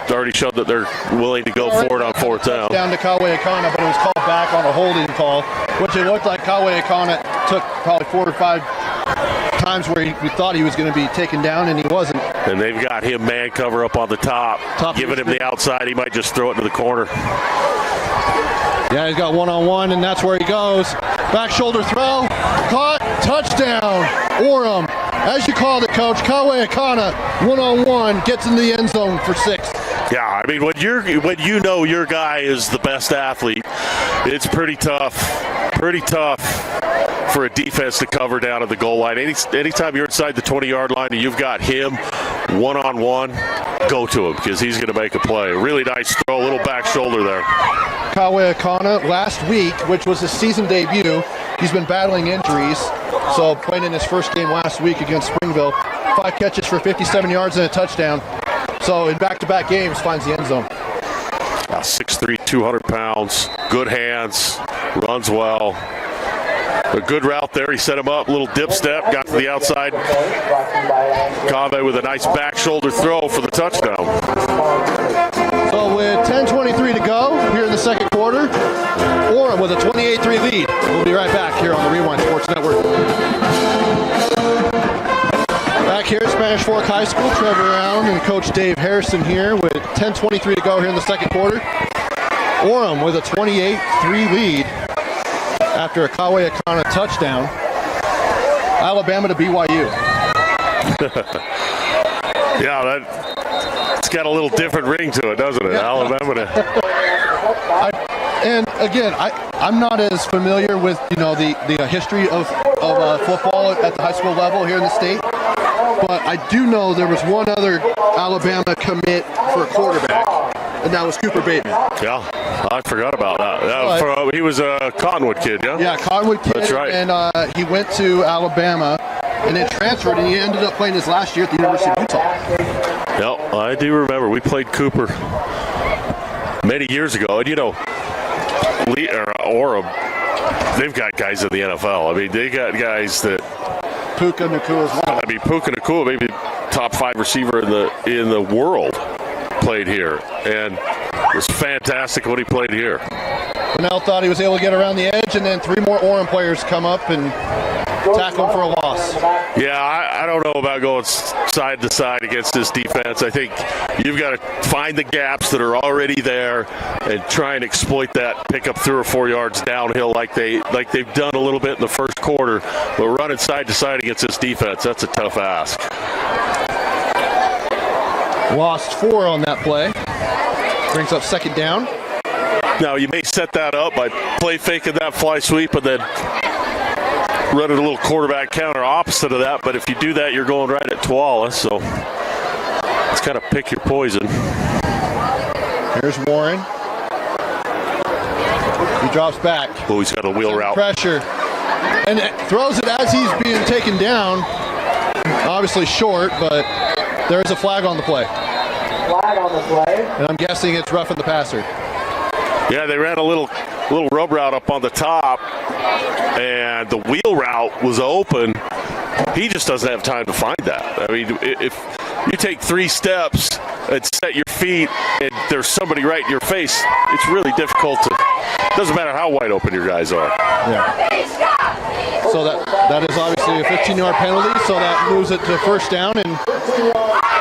already showed that they're willing to go for it on fourth down. Down to Kawe Akana, but it was called back on a holding call, which it looked like Kawe Akana took probably 4 or 5 times where we thought he was going to be taken down, and he wasn't. And they've got him man cover up on the top giving him the outside. He might just throw it to the corner. Yeah, he's got one-on-one, and that's where he goes. Back shoulder throw, caught, touchdown, Orem. As you called it, Coach, Kawe Akana, one-on-one, gets in the end zone for 6. Yeah, I mean, when you know your guy is the best athlete, it's pretty tough for a defense to cover down at the goal line. Anytime you're inside the 20-yard line and you've got him one-on-one, go to him because he's going to make a play. Really nice throw, a little back shoulder there. Kawe Akana last week, which was his season debut, he's been battling injuries. So playing in his first game last week against Springville, 5 catches for 57 yards and a touchdown. So in back-to-back games, finds the end zone. 6'3", 200 pounds, good hands, runs well. A good route there. He set him up, little dip step, got to the outside. Kave with a nice back shoulder throw for the touchdown. So with 10:23 to go here in the second quarter, Orem with a 28-3 lead. We'll be right back here on the Rewind Sports Network. Back here at Spanish Fork High School, Trevor Allen and Coach Dave Harrison here with 10:23 to go here in the second quarter. Orem with a 28-3 lead after a Kawe Akana touchdown. Alabama to BYU. Yeah, it's got a little different ring to it, doesn't it? Yeah. Alabama to... And again, I'm not as familiar with the history of football at the high school level here in the state, but I do know there was one other Alabama commit for a quarterback, and that was Cooper Bateman. Yeah, I forgot about that. He was a Cottonwood kid, yeah? Yeah, Cottonwood kid. That's right. And he went to Alabama and then transferred, and he ended up playing his last year at the University of Utah. Yeah, I do remember. We played Cooper many years ago, and Orem, they've got guys in the NFL. I mean, they got guys that... Puka Nacua as well. I mean, Puka Nacua, maybe top 5 receiver in the world, played here, and it was fantastic when he played here. Bunnell thought he was able to get around the edge, and then 3 more Orem players come up and tackle him for a loss. Yeah, I don't know about going side to side against this defense. I think you've got to find the gaps that are already there and try and exploit that, pick up 3 or 4 yards downhill like they've done a little bit in the first quarter. But running side to side against this defense, that's a tough ask. Lost 4 on that play. Brings up second down. Now, you may set that up by play faking that fly sweep and then running a little quarterback counter opposite of that, but if you do that, you're going right at Tuala, so let's kind of pick your poison. Here's Warren. He drops back. Oh, he's got a wheel route. Pressure. And throws it as he's being taken down. Obviously short, but there is a flag on the play. Flag on the play. And I'm guessing it's roughing the passer. Yeah, they ran a little rub route up on the top, and the wheel route was open. He just doesn't have time to find that. I mean, if you take 3 steps and set your feet and there's somebody right in your face, it's really difficult to... Doesn't matter how wide open your guys are. Yeah. So that is obviously a 15-yard penalty, so that moves it to first down and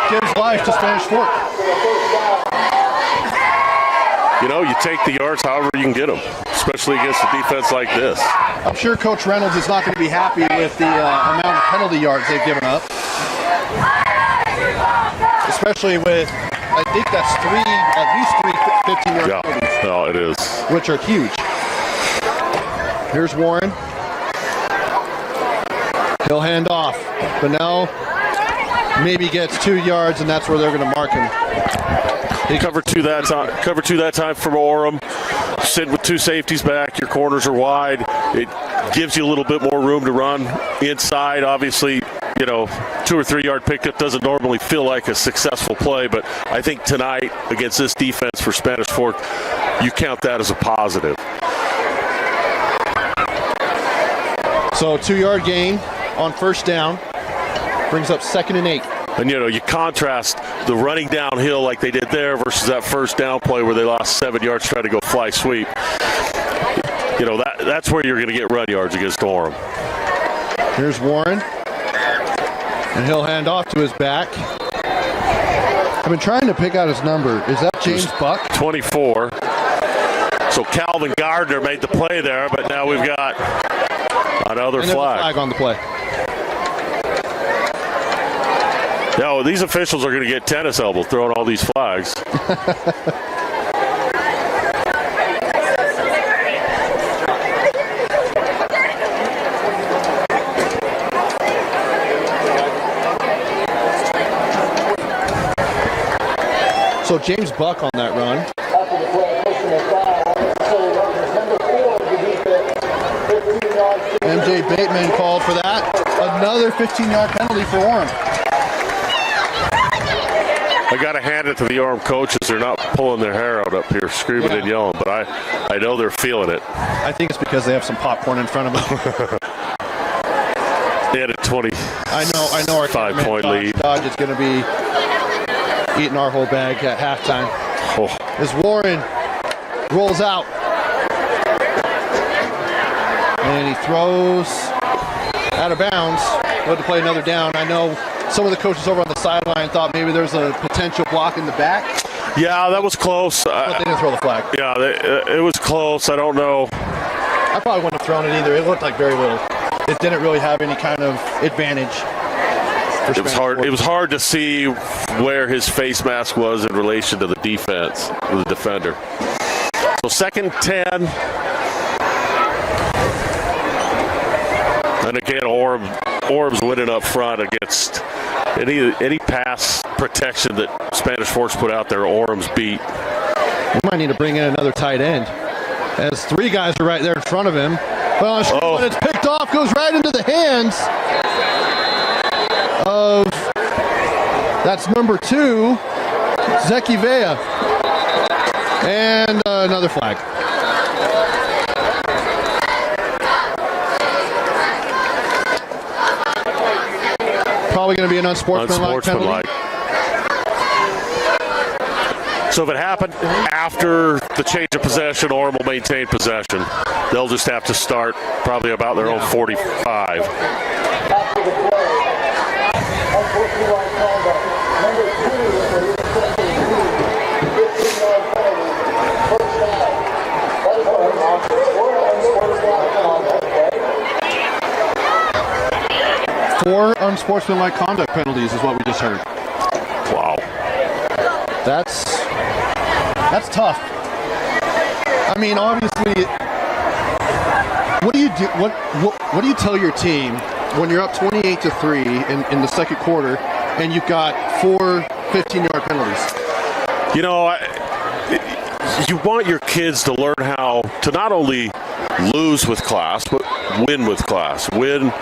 gives life to Spanish Fork. You know, you take the yards however you can get them. especially against a defense like this. I'm sure Coach Reynolds is not going to be happy with the amount of penalty yards they've given up. Especially with, I think that's at least three 15-yard penalties. Yeah, no, it is. Which are huge. Here's Warren. He'll hand off. Bunnell maybe gets 2 yards, and that's where they're going to mark him. He cover two that time from Orem. Sit with 2 safeties back. Your corners are wide. It gives you a little bit more room to run inside. Obviously, 2 or 3 yard pickup doesn't normally feel like a successful play, but I think tonight against this defense for Spanish Fork, you count that as a positive. So 2-yard gain on first down brings up 2nd and 8. And, you contrast the running downhill like they did there versus that first down play where they lost 7 yards trying to go fly sweep. That's where you're going to get run yards against Orem. Here's Warren. And he'll hand off to his back. I've been trying to pick out his number. Is that James Buck? 24. So Calvin Gardner made the play there, but now we've got another flag. Flag on the play. No, these officials are going to get tennis elbows throwing all these flags. So James Buck on that run. MJ Bateman called for that. Another 15-yard penalty for Orem. I got to hand it to the Orem coaches. They're not pulling their hair out up here, screaming and yelling, but I know they're feeling it. I think it's because they have some popcorn in front of them. They had a 20. I know our 5-point lead. Dodge is going to be eating our whole bag at halftime. As Warren rolls out. And he throws out of bounds. Going to play another down. I know some of the coaches over on the sideline thought maybe there's a potential block in the back. Yeah, that was close. But they didn't throw the flag. Yeah, it was close. I don't know. I probably wouldn't have thrown it either. It looked like very little. It didn't really have any kind of advantage. It was hard. It was hard to see where his face mask was in relation to the defense, the defender. So 2nd 10. And again, Orem's winning up front against any pass protection that Spanish Forks put out there. Orem's beat. We might need to bring in another tight end, as 3 guys are right there in front of him. Well, when it's picked off, goes right into the hands of, that's number 2, Zeki Vea. And another flag. Probably going to be an unsportsmanlike penalty. So if it happened after the change of possession, Orem will maintain possession. They'll just have to start probably about their own 45. After the play, unsportsmanlike conduct. Number 2 for the 15-yard penalty. First down. That is unsportsmanlike conduct. 4 unsportsmanlike conduct penalties is what we just heard. Wow. That's tough. I mean, obviously, what do you do? What do you tell your team when you're up 28-3 in the second quarter and you've got 4 15-yard penalties? You want your kids to learn how to not only lose with class, but win with class. Win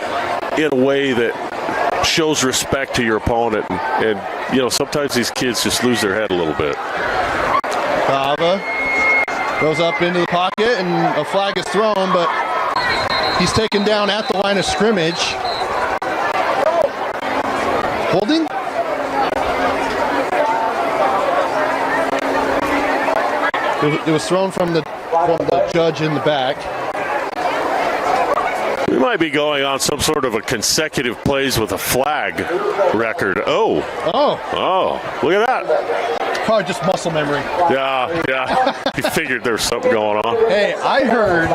in a way that shows respect to your opponent. And sometimes these kids just lose their head a little bit. Kava goes up into the pocket and a flag is thrown, but he's taken down at the line of scrimmage. Holding? It was thrown from the judge in the back. We might be going on some sort of a consecutive plays with a flag record. Oh, look at that. Probably just muscle memory. Yeah. You figured there was something going on. Hey, I heard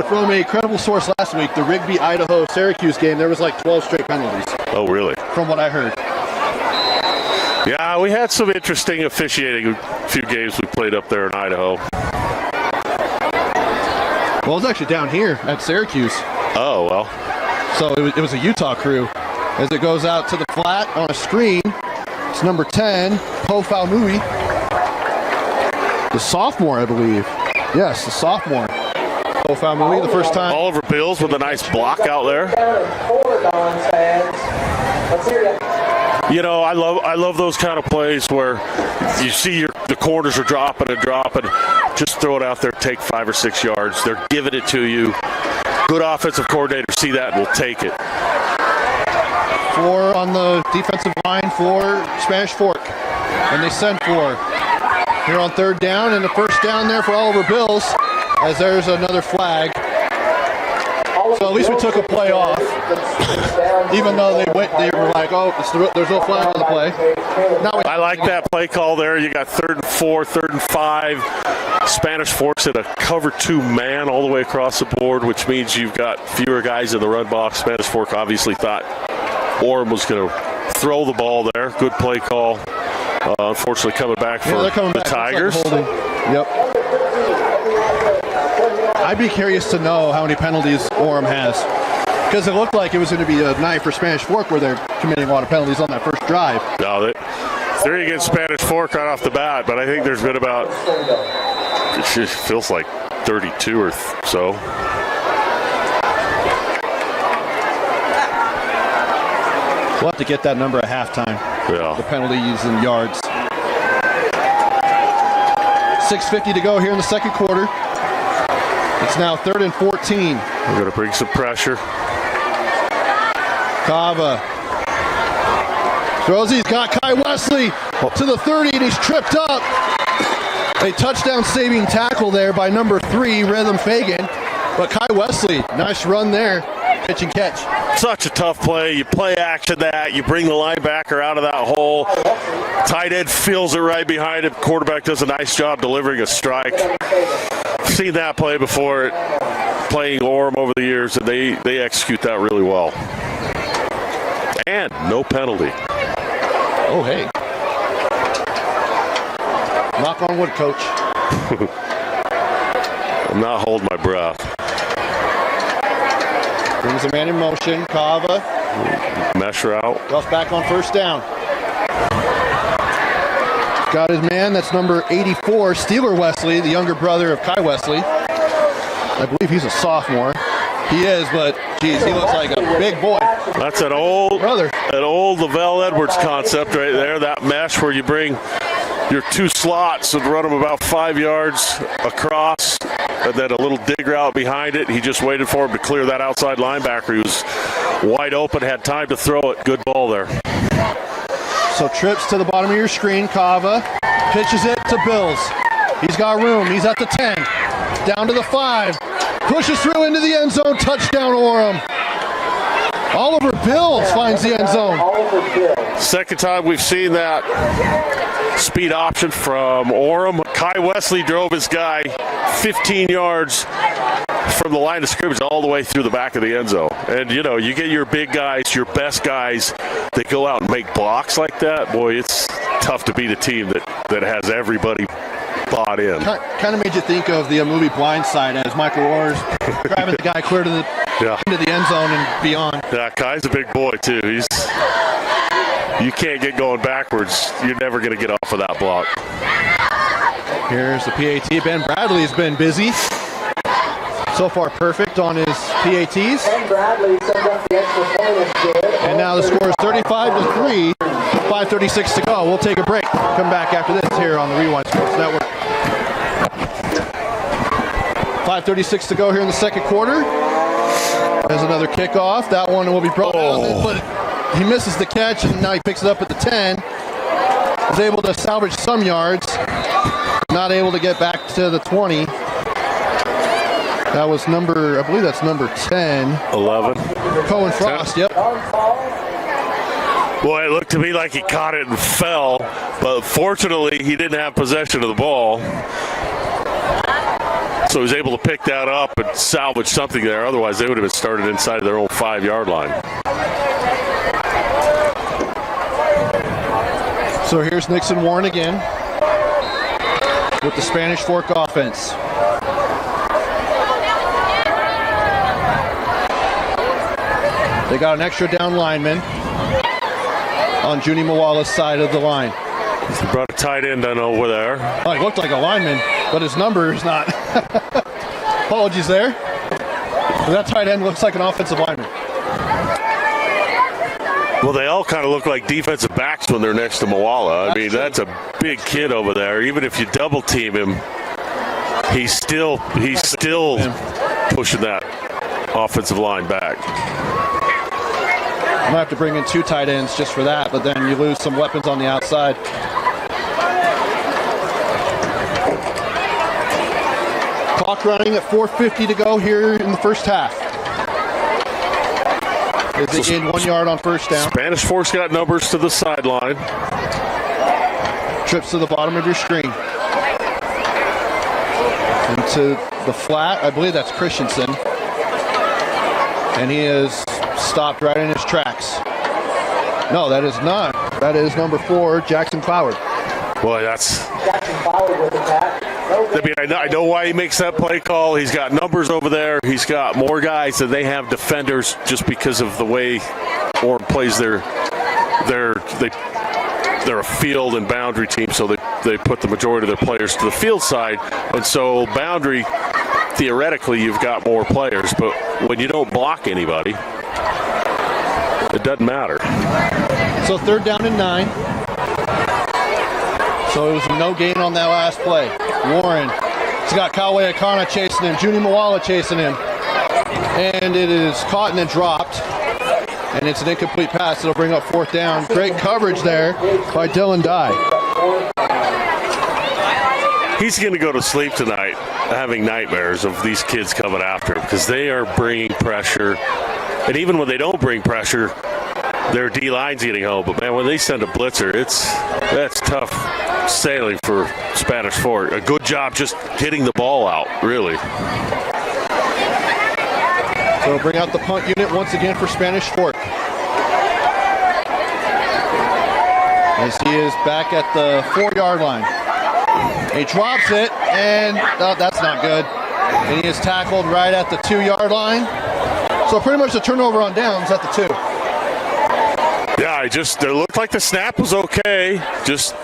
from a credible source last week, the Rigby, Idaho, Syracuse game, there was like 12 straight penalties. Oh, really? From what I heard. Yeah, we had some interesting officiating a few games we played up there in Idaho. Well, it's actually down here at Syracuse. Oh, well. So it was a Utah crew. As it goes out to the flat on a screen, it's number 10, Po Faumui. The sophomore, I believe. Yes, the sophomore. Po Faumui, the first time. Oliver Bills with a nice block out there. You know, I love those kind of plays where you see the corners are dropping and dropping. Just throw it out there, take 5 or 6 yards. They're giving it to you. Good offensive coordinators see that and will take it. 4 on the defensive line for Spanish Fork. And they send 4. Here on third down, and the first down there for Oliver Bills, as there's another flag. So at least we took a play off, even though they were like, oh, there's no flag on the play. I like that play call there. You got 3rd and 4, 3rd and 5. Spanish Fork's at a cover 2 man all the way across the board, which means you've got fewer guys in the run box. Spanish Fork obviously thought Orem was going to throw the ball there. Good play call. Unfortunately, coming back for the Tigers. Yep. I'd be curious to know how many penalties Orem has, because it looked like it was going to be a night for Spanish Fork where they're committing a lot of penalties on that first drive. No, they're against Spanish Fork right off the bat, but I think there's been about, it just feels like 32 or so. We'll have to get that number at halftime. Yeah. The penalties and yards. 6:50 to go here in the second quarter. It's now 3rd and 14. We're going to bring some pressure. Kava throws. He's got Kai Wesley to the 30, and he's tripped up. A touchdown saving tackle there by number 3, Rhythm Fagan. But Kai Wesley, nice run there. Pitch and catch. Such a tough play. You play action that. You bring the linebacker out of that hole. Tight end feels it right behind him. Quarterback does a nice job delivering a strike. Seen that play before, playing Orem over the years, and they execute that really well. And no penalty. Oh, hey. Knock on wood, coach. I'm not holding my breath. Brings a man in motion. Kava. Mesh route. Goes back on first down. Got his man. That's number 84, Steeler Wesley, the younger brother of Kai Wesley. I believe he's a sophomore. He is, but geez, he looks like a big boy. That's an old brother. An old Lavelle Edwards concept right there. That mesh where you bring your 2 slots and run them about 5 yards across, and then a little dig route behind it. He just waited for him to clear that outside linebacker. He was wide open, had time to throw it. Good ball there. So trips to the bottom of your screen. Kava pitches it to Bills. He's got room. He's at the 10. Down to the 5. Pushes through into the end zone. Touchdown, Orem. Oliver Bills finds the end zone. Second time we've seen that speed option from Orem. Kai Wesley drove his guy 15 yards from the line of scrimmage all the way through the back of the end zone. And, you know, you get your big guys, your best guys that go out and make blocks like that. Boy, it's tough to beat a team that has everybody bought in. Kind of made you think of the movie Blindside as Michael Orr's driving the guy clear to into the end zone and beyond. Yeah, Kai's a big boy, too. You can't get going backwards. You're never going to get off of that block. Here's the PAT. Ben Bradley's been busy. So far perfect on his PATs. And now the score is 35-3, 5:36 to go. We'll take a break. Come back after this here on the Rewind Sports Network. 5:36 to go here in the second quarter. There's another kickoff. That one will be brought out, but he misses the catch, and now he picks it up at the 10. Is able to salvage some yards. Not able to get back to the 20. That was number, I believe that's number 10. 11. Cohen Frost, yep. Boy, it looked to me like he caught it and fell, but fortunately he didn't have possession of the ball. So he was able to pick that up and salvage something there. Otherwise, they would have been started inside of their own 5-yard line. So here's Nixon Warren again with the Spanish Fork offense. They got an extra down lineman on Junie Mawala's side of the line. He brought a tight end on over there. Oh, he looked like a lineman, but his number is not. Apologies there. That tight end looks like an offensive lineman. Well, they all kind of look like defensive backs when they're next to Mawala. I mean, that's a big kid over there. Even if you double team him, he's still pushing that offensive line back. I might have to bring in 2 tight ends just for that, but then you lose some weapons on the outside. Clock running at 4:50 to go here in the first half. They gained 1 yard on first down. Spanish Fork's got numbers to the sideline. Trips to the bottom of your screen. Into the flat, I believe that's Christensen. And he is stopped right in his tracks. No, that is not. That is number 4, Jackson Cloward. Boy, that's... Jackson Cloward with the pass. I mean, I know why he makes that play call. He's got numbers over there. He's got more guys than they have defenders just because of the way Orem plays they're a field and boundary team, so they put the majority of their players to the field side. And so boundary, theoretically, you've got more players. But when you don't block anybody, it doesn't matter. So 3rd down and 9. So it was no gain on that last play. Warren, he's got Cowaway Akana chasing him, Junie Mawala chasing him. And it is caught and then dropped. And it's an incomplete pass. It'll bring up 4th down. Great coverage there by Dylan Dye. He's going to go to sleep tonight having nightmares of these kids coming after him because they are bringing pressure. And even when they don't bring pressure, their D-line's getting home. But, man, when they send a blitzer, that's tough sailing for Spanish Fork. A good job just hitting the ball out, really. So bring out the punt unit once again for Spanish Fork. As he is back at the 4-yard line. He drops it, and that's not good. And he is tackled right at the 2-yard line. So pretty much the turnover on downs at the 2. Yeah, it looked like the snap was okay. Just,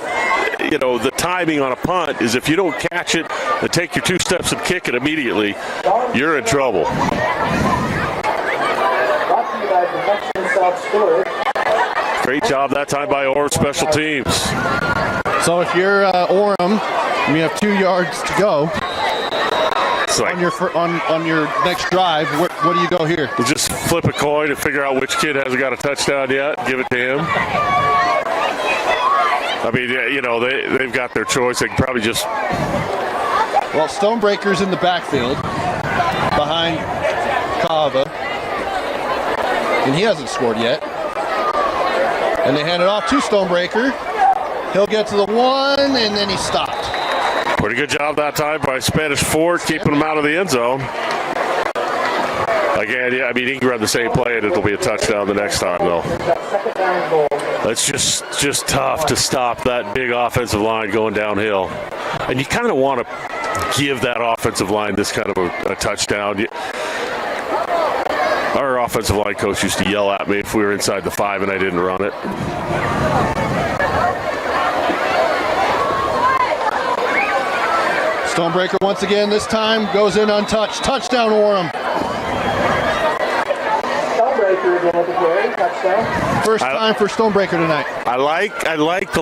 the timing on a punt is if you don't catch it and take your 2 steps and kick it immediately, you're in trouble. Great job that time by Orem Special Teams. So if you're Orem, and you have 2 yards to go like, on your next drive, what do you go here? We'll just flip a coin and figure out which kid hasn't got a touchdown yet. Give it to him. I mean, they've got their choice. They can probably just... Well, Stonebreaker's in the backfield behind Kava. And he hasn't scored yet. And they hand it off to Stonebreaker. He'll get to the 1, and then he's stopped. Pretty good job that time by Spanish Fork, keeping him out of the end zone. Again, yeah, I mean, he can run the same play, and it'll be a touchdown the next time, though. It's just tough to stop that big offensive line going downhill. And you kind of want to give that offensive line this kind of a touchdown. Our offensive line coach used to yell at me if we were inside the 5 and I didn't run it. Stonebreaker once again, this time goes in untouched. Touchdown, Orem. Stonebreaker again with the carry. Touchdown. First time for Stonebreaker tonight. I like the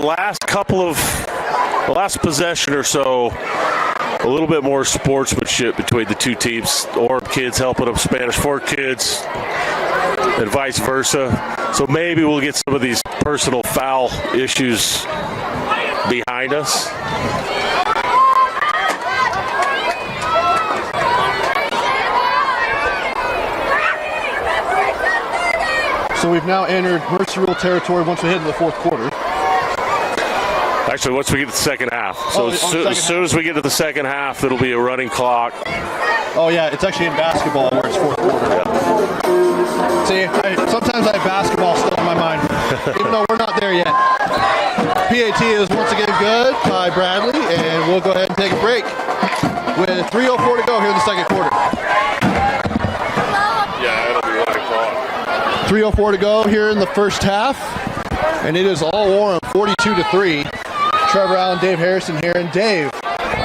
last possession or so. A little bit more sportsmanship between the 2 teams. Orem kids helping up Spanish Fork kids and vice versa. So maybe we'll get some of these personal foul issues behind us. So we've now entered Mercy Rule territory once we hit into the fourth quarter. Actually, once we get to the second half. So as soon as we get to the second half, it'll be a running clock. Oh, yeah, it's actually in basketball where it's fourth quarter. Yeah. See, sometimes I have basketball still in my mind, even though we're not there yet. PAT is once again good by Bradley, and we'll go ahead and take a break with 3:04 to go here in the second quarter. Yeah, it'll be running clock. 3:04 to go here in the first half, and it is all Orem, 42-3. Trevor Allen, Dave Harrison here, and Dave,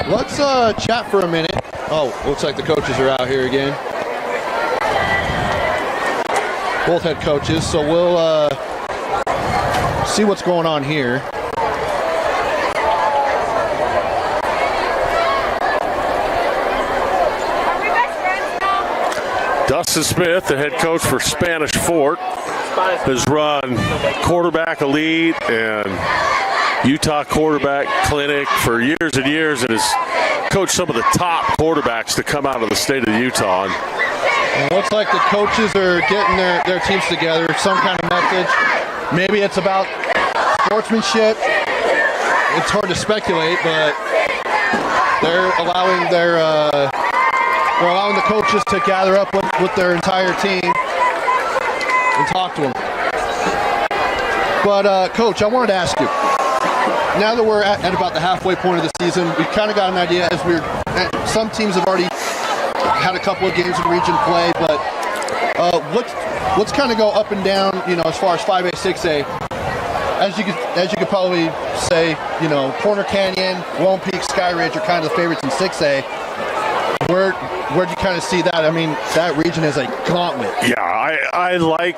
let's chat for a minute. Oh, looks like the coaches are out here again. Both head coaches, so we'll see what's going on here. Dustin Smith, the head coach for Spanish Fort, has run quarterback elite and Utah quarterback clinic for years and years, and has coached some of the top quarterbacks to come out of the state of Utah. And it looks like the coaches are getting their teams together, some kind of message. Maybe it's about sportsmanship. It's hard to speculate, but they're allowing the coaches to gather up with their entire team and talk to them. But Coach, I wanted to ask you, now that we're at about the halfway point of the season, we've kind of got an idea as some teams have already had a couple of games in region play, but let's kind of go up and down, as far as 5A, 6A. As you could probably say, Corner Canyon, Lone Peak, Sky Ridge are kind of the favorites in 6A. Where'd you kind of see that? I mean, that region is a gauntlet. Yeah, I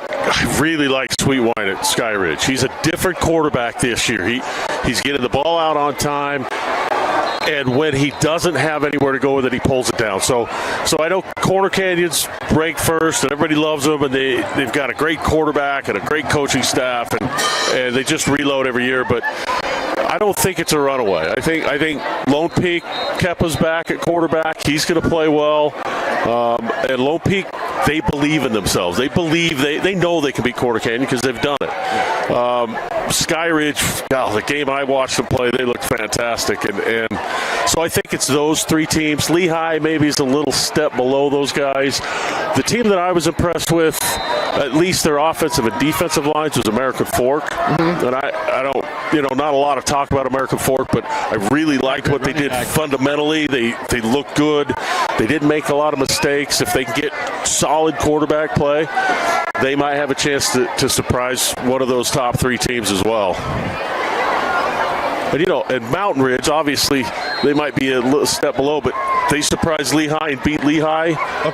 really like Sweetwine at Sky Ridge. He's a different quarterback this year. He's getting the ball out on time, and when he doesn't have anywhere to go with it, he pulls it down. So I know Corner Canyon's ranked first, and everybody loves them, and they've got a great quarterback and a great coaching staff, and they just reload every year. But I don't think it's a runaway. I think Lone Peak, Keppa's back at quarterback. He's going to play well. And Lone Peak, they believe in themselves. They believe they know they can beat Corner Canyon because they've done it. Sky Ridge, the game I watched them play, they looked fantastic. And so I think it's those three teams. Lehigh maybe is a little step below those guys. The team that I was impressed with, at least their offensive and defensive lines, was American Fork. Mm-hmm. And I don't, not a lot of talk about American Fork, but I really liked what they did fundamentally. They look good. They didn't make a lot of mistakes. If they can get solid quarterback play, they might have a chance to surprise one of those top three teams as well. And, at Mountain Ridge, obviously, they might be a little step below, but they surprised Lehigh and beat Lehigh. A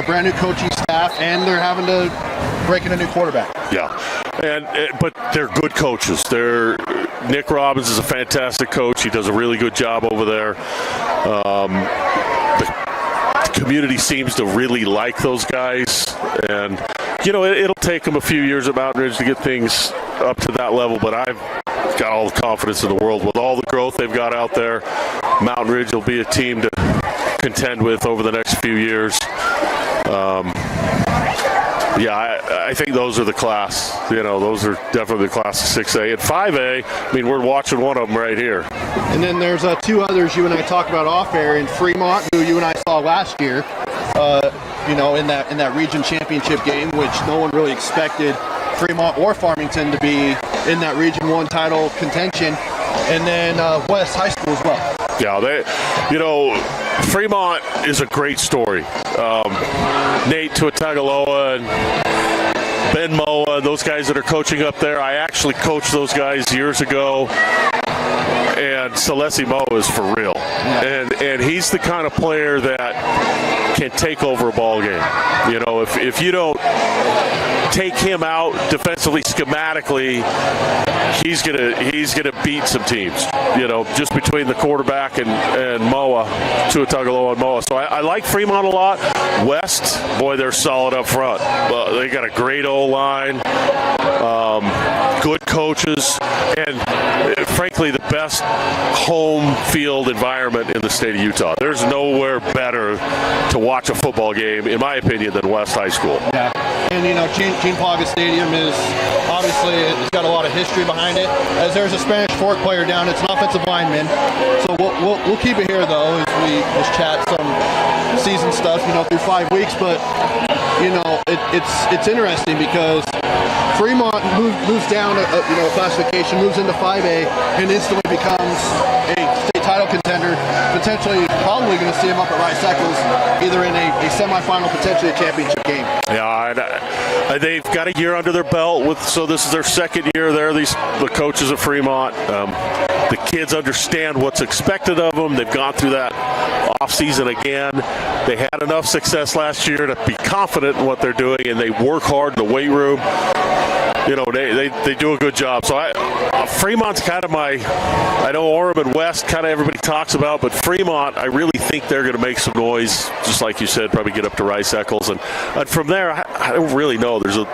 brand new coaching staff, and they're having to break in a new quarterback. Yeah, but they're good coaches. Nick Robbins is a fantastic coach. He does a really good job over there. The community seems to really like those guys, and it'll take them a few years at Mountain Ridge to get things up to that level, but I've got all the confidence in the world. With all the growth they've got out there, Mountain Ridge will be a team to contend with over the next few years. I think those are the class. Those are definitely the class of 6A. And 5A, we're watching one of them right here. And then there's two others you and I talked about off air in Fremont, who you and I saw last year, in that region championship game, which no one really expected Fremont or Farmington to be in that Region 1 title contention. And then West High School as well. Yeah, Fremont is a great story. Nate Tuatagaloa and Ben Moa, those guys that are coaching up there, I actually coached those guys years ago. And Celeste Moa is for real. And he's the kind of player that can take over a ball game. If you don't take him out defensively, schematically, he's gonna beat some teams. Just between the quarterback and Moa, Tuatagaloa and Moa. So I like Fremont a lot. West, boy, they're solid up front. They got a great O-line, good coaches, and frankly, the best home field environment in the state of Utah. There's nowhere better to watch a football game, in my opinion, than West High School. Yeah, and Gene Paga Stadium is obviously, it's got a lot of history behind it. As there's a Spanish Fork player down, it's an offensive lineman. So we'll keep it here though, as we just chat some season stuff, through 5 weeks. But it's interesting because Fremont moves down a classification, moves into 5A, and instantly becomes a state title contender. Potentially, probably going to see him up at Rice Eccles, either in a semifinal, potentially a championship game. Yeah, they've got a year under their belt so this is their second year there. The coaches of Fremont, the kids understand what's expected of them. They've gone through that off season again. They had enough success last year to be confident in what they're doing, and they work hard in the weight room. They do a good job. So Fremont's kind of I know Orem and West kind of everybody talks about, but Fremont, I really think they're going to make some noise, just like you said, probably get up to Rice Eccles. And from there, I don't really know. There's a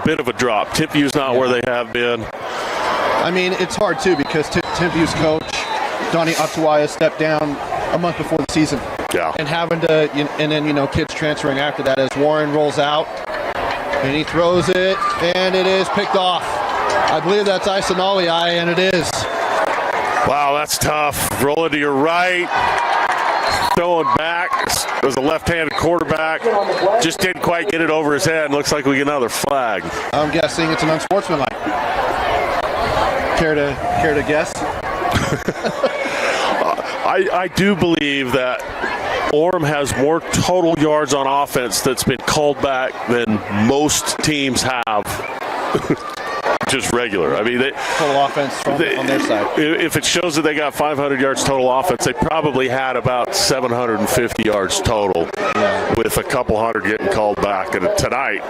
bit of a drop. Timpview's not where they have been. I mean, it's hard too because Timpview's coach, Donnie Atsuwaya, stepped down a month before the season. Yeah. And having to, and then, kids transferring after that as Warren rolls out. And he throws it, and it is picked off. I believe that's Isanali, and it is. Wow, that's tough. Rolling to your right, throwing back. It was a left-handed quarterback. Just didn't quite get it over his head. Looks like we get another flag. I'm guessing it's an unsportsmanlike. Care to guess? I do believe that Orem has more total yards on offense that's been called back than most teams have. Just regular. I mean, total offense on their side. If it shows that they got 500 yards total offense, they probably had about 750 yards total, with a couple hundred getting called back. And tonight,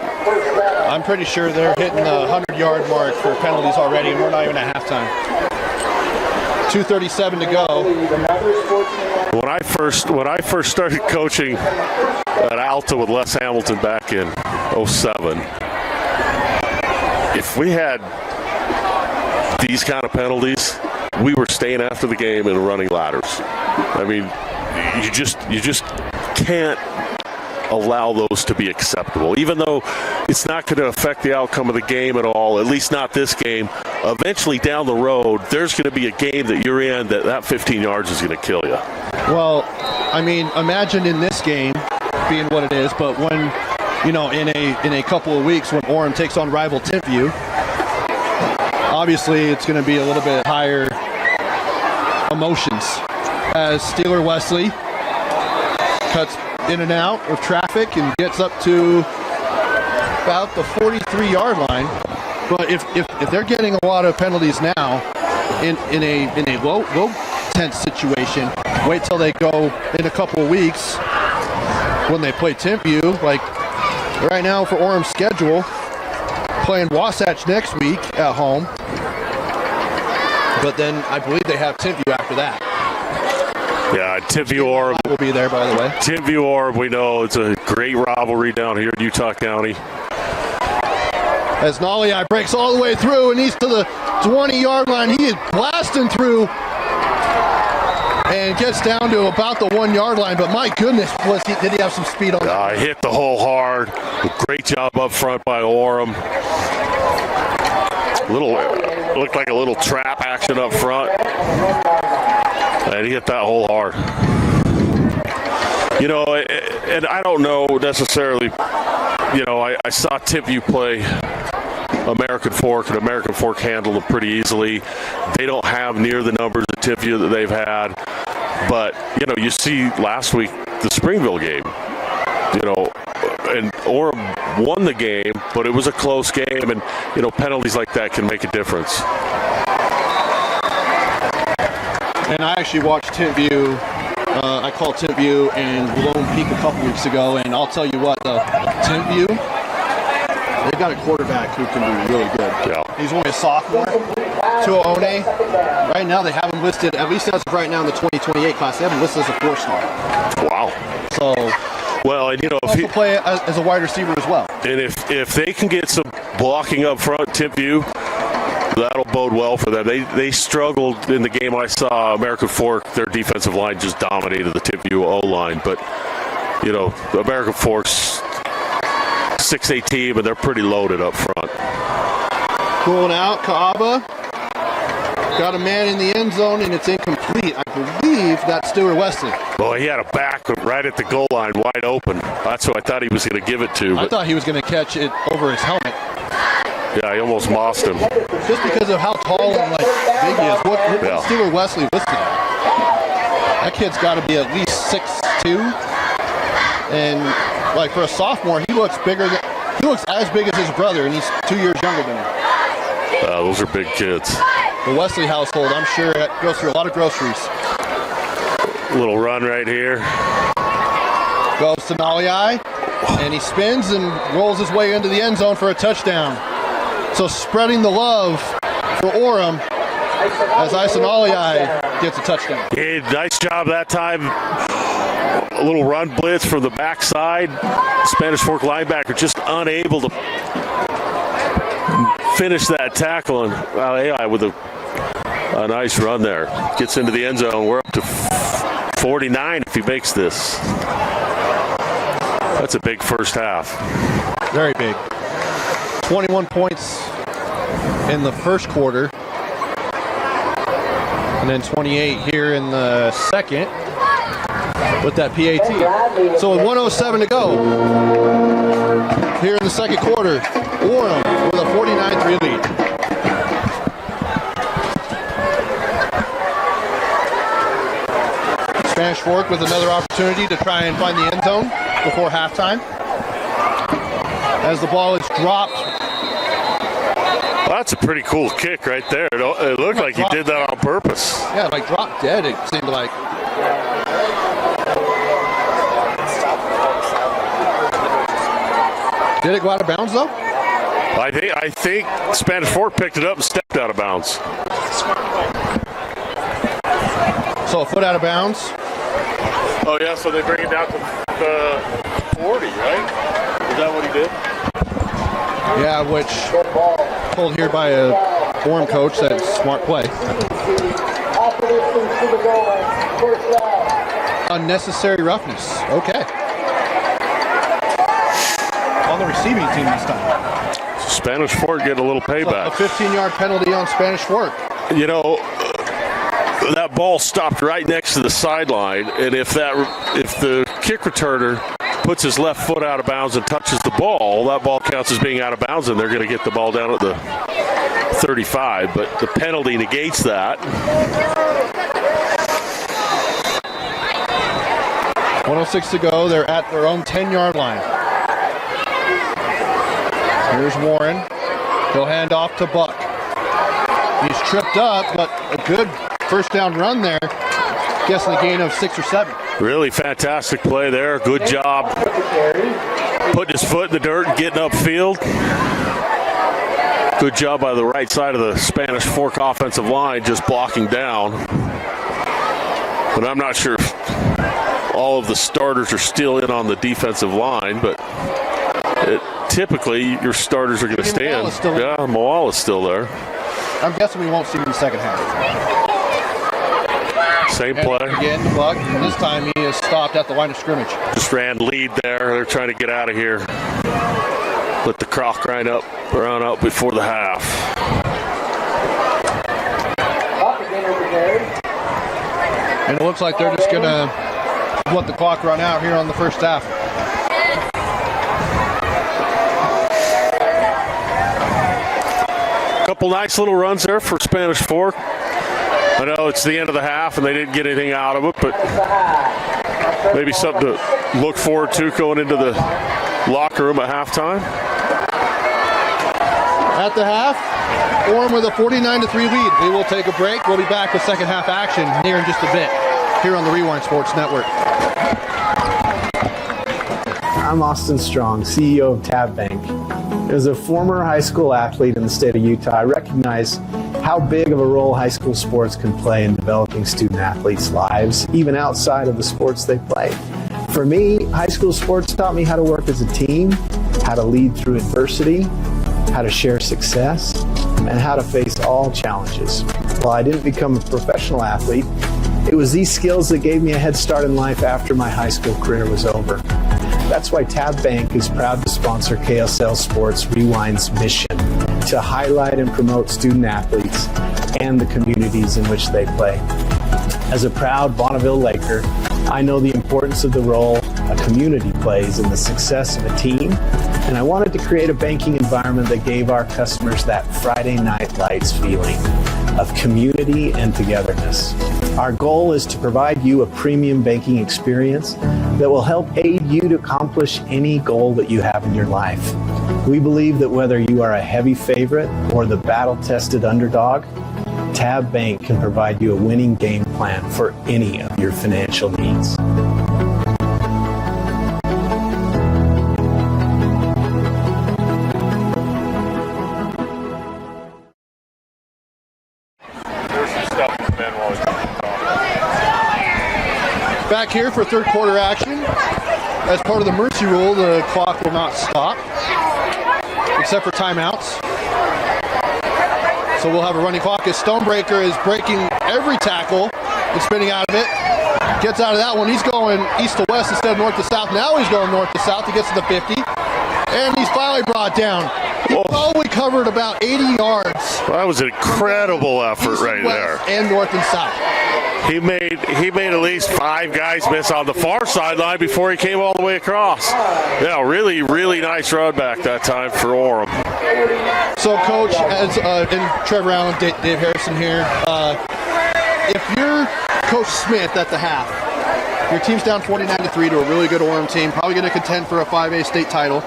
I'm pretty sure they're hitting the 100-yard mark for penalties already, and we're not even at halftime. 2:37 to go. When I first started coaching at Alta with Les Hamilton back in 2007, if we had these kind of penalties, we were staying after the game and running ladders. I mean, you just can't allow those to be acceptable, even though it's not going to affect the outcome of the game at all, at least not this game. Eventually down the road, there's going to be a game that you're in that 15 yards is going to kill you. Well, I mean, imagine in this game being what it is, but when, in a couple of weeks when Orem takes on rival Timpview, obviously it's going to be a little bit higher emotions as Steeler Wesley cuts in and out of traffic and gets up to about the 43-yard line. But if they're getting a lot of penalties now in a low tense situation, wait till they go in a couple of weeks when they play Timpview. Like right now for Orem's schedule, playing Wasatch next week at home, but then I believe they have Timpview after that. Yeah, Timpview Orem will be there, by the way. Timpview Orem, we know it's a great rivalry down here in Utah County. As Naliai breaks all the way through and he's to the 20-yard line, he is blasting through and gets down to about the 1-yard line. But my goodness, did he have some speed on that? Hit the hole hard. Great job up front by Orem. Looked like a little trap action up front. And he hit that hole hard. And I don't know necessarily, I saw Timpview play American Fork, and American Fork handled them pretty easily. They don't have near the numbers of Timpview that they've had. But, you see last week, the Springville game, and Orem won the game, but it was a close game, and, penalties like that can make a difference. And I actually watched Timpview. I called Timpview and Lone Peak a couple weeks ago, and I'll tell you what, Timpview, they've got a quarterback who can be really good. Yeah. He's only a sophomore. Tuaone. Right now, they have him listed, at least as of right now in the 2028 class, they have him listed as a 4-star. Wow. So, Well, and if Also play as a wide receiver as well. and if they can get some blocking up front, tip view, that'll bode well for them. They struggled in the game I saw. American Fork, their defensive line just dominated the tip view O-line. But, American Fork's 6'8" team, and they're pretty loaded up front. Pulling out, Kaaba. Got a man in the end zone, and it's incomplete. I believe that's Stuart Wesley. Boy, he had a back right at the goal line, wide open. That's who I thought he was going to give it to. I thought he was going to catch it over his helmet. Yeah, he almost lost him. Just because of how tall and big he is. What's Stuart Wesley listed at? That kid's got to be at least 6'2". And for a sophomore, he looks as big as his brother, and he's 2 years younger than him. Those are big kids. The Wesley household, I'm sure, goes through a lot of groceries. Little run right here. Goes to Naliai, and he spins and rolls his way into the end zone for a touchdown. So spreading the love for Orem as Naliai gets a touchdown. Hey, nice job that time. A little run blitz from the backside. Spanish Fork linebacker just unable to finish that tackle, and AI with a nice run there. Gets into the end zone. We're up to 49 if he makes this. That's a big first half. Very big. 21 points in the first quarter, and then 28 here in the second with that PAT. So with 1:07 to go here in the second quarter, Orem with a 49-3 lead. Spanish Fork with another opportunity to try and find the end zone before halftime. As the ball is dropped. Well, that's a pretty cool kick right there. It looked like he did that on purpose. Yeah, dropped dead, it seemed like. Did it go out of bounds, though? I think Spanish Fork picked it up and stepped out of bounds. So a foot out of bounds. Oh, yeah, so they bring it down to 40, right? Is that what he did? Yeah, which pulled here by a Orem coach. That's smart play. Unnecessary roughness. Okay. On the receiving team this time. Spanish Fork get a little payback. A 15-yard penalty on Spanish Fork. That ball stopped right next to the sideline, and if the kick returner puts his left foot out of bounds and touches the ball, that ball counts as being out of bounds, and they're going to get the ball down at the 35. But the penalty negates that. 1:06 to go. They're at their own 10-yard line. Here's Warren. He'll hand off to Buck. He's tripped up, but a good first down run there. Guessing a gain of 6 or 7. Really fantastic play there. Good job putting his foot in the dirt and getting upfield. Good job by the right side of the Spanish Fork offensive line, just blocking down. But I'm not sure if all of the starters are still in on the defensive line, but typically your starters are going to stand. Moala's still there. I'm guessing we won't see him in the second half. Same play. Again, Buck, and this time he is stopped at the line of scrimmage. Just ran lead there. They're trying to get out of here. Let the clock run out before the half. And it looks like they're just going to let the clock run out here on the first half. Couple nice little runs there for Spanish Fork. I know it's the end of the half and they didn't get anything out of it, but maybe something to look forward to going into the locker room at halftime. At the half, Orem with a 49-3 lead. We will take a break. We'll be back with second half action here in just a bit here on the Rewind Sports Network. I'm Austin Strong, CEO of Tab Bank. As a former high school athlete in the state of Utah, I recognize how big of a role high school sports can play in developing student athletes' lives, even outside of the sports they play. For me, high school sports taught me how to work as a team, how to lead through adversity, how to share success, and how to face all challenges. While I didn't become a professional athlete, it was these skills that gave me a head start in life after my high school career was over. That's why Tab Bank is proud to sponsor KSL Sports Rewind's mission to highlight and promote student athletes and the communities in which they play. As a proud Bonneville Laker, I know the importance of the role a community plays in the success of a team, and I wanted to create a banking environment that gave our customers that Friday Night Lights feeling of community and togetherness. Our goal is to provide you a premium banking experience that will help aid you to accomplish any goal that you have in your life. We believe that whether you are a heavy favorite or the battle-tested underdog, Tab Bank can provide you a winning game plan for any of your financial needs. Back here for third quarter action. As part of the mercy rule, the clock will not stop, except for timeouts. So we'll have a running clock as Stonebreaker is breaking every tackle and spinning out of it. Gets out of that one. He's going east to west instead of north to south. Now he's going north to south. He gets to the 50. And he's finally brought down. He probably covered about 80 yards. That was an incredible effort right there. And north and south. He made at least 5 guys miss on the far sideline before he came all the way across. Yeah, really, really nice run back that time for Orem. So, Coach, as and Trevor Allen, Dave Harrison here, if you're Coach Smith at the half, your team's down 29-3 to a really good Orem team, probably going to contend for a 5A state title.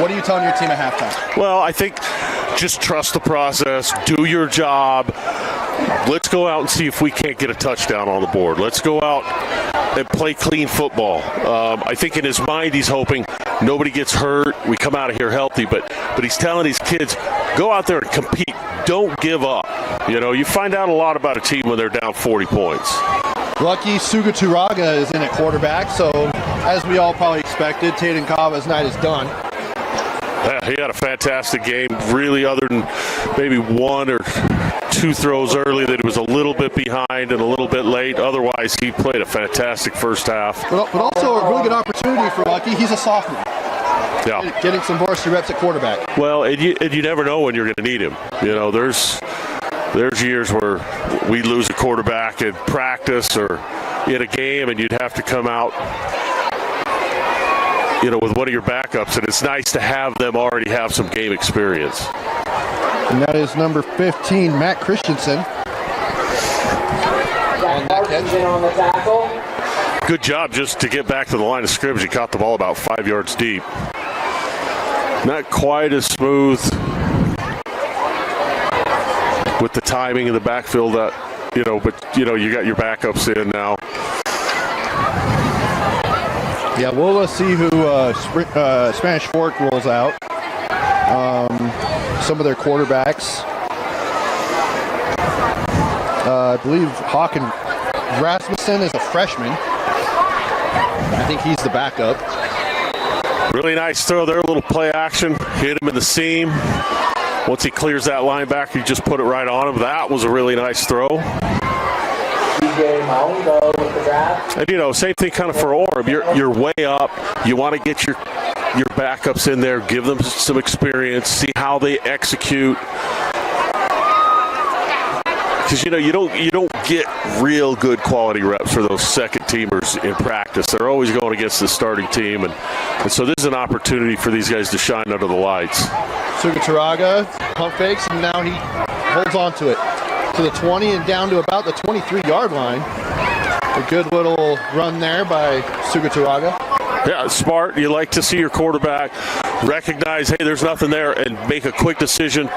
What are you telling your team at halftime? Well, I think just trust the process, do your job. Let's go out and see if we can't get a touchdown on the board. Let's go out and play clean football. I think in his mind he's hoping nobody gets hurt, we come out of here healthy, but he's telling his kids, go out there and compete. Don't give up. You know, you find out a lot about a team when they're down 40 points. Lucky Suga Turaga is in at quarterback, so as we all probably expected, Taden Kava's night is done. Yeah, he had a fantastic game, really, other than maybe 1 or 2 throws early that he was a little bit behind and a little bit late. Otherwise, he played a fantastic first half. But also a really good opportunity for Lucky. He's a sophomore. Yeah. Getting some varsity reps at quarterback. Well, and you never know when you're going to need him. You know, there's years where we lose a quarterback in practice or in a game, and you'd have to come out, you know, with one of your backups, and it's nice to have them already have some game experience. And that is number 15, Matt Christensen. On the tackle. Good job just to get back to the line of scrimmage. He caught the ball about 5 yards deep. Not quite as smooth with the timing in the backfield, but you got your backups in now. Yeah, we'll see who Spanish Fork rolls out. Some of their quarterbacks. I believe Håkan Rasmussen is a freshman. I think he's the backup. Really nice throw there, a little play action. Hit him in the seam. Once he clears that linebacker, you just put it right on him. That was a really nice throw. And, you know, same thing kind of for Orem. You're way up. You want to get your backups in there, give them some experience, see how they execute. Because, you know, you don't get real good quality reps for those second teamers in practice. They're always going against the starting team. And so this is an opportunity for these guys to shine under the lights. Suga Turaga pump fakes, and now he holds on to it. To the 20 and down to about the 23-yard line. A good little run there by Suga Turaga. Yeah, smart. You like to see your quarterback recognize, hey, there's nothing there, and make a quick decision,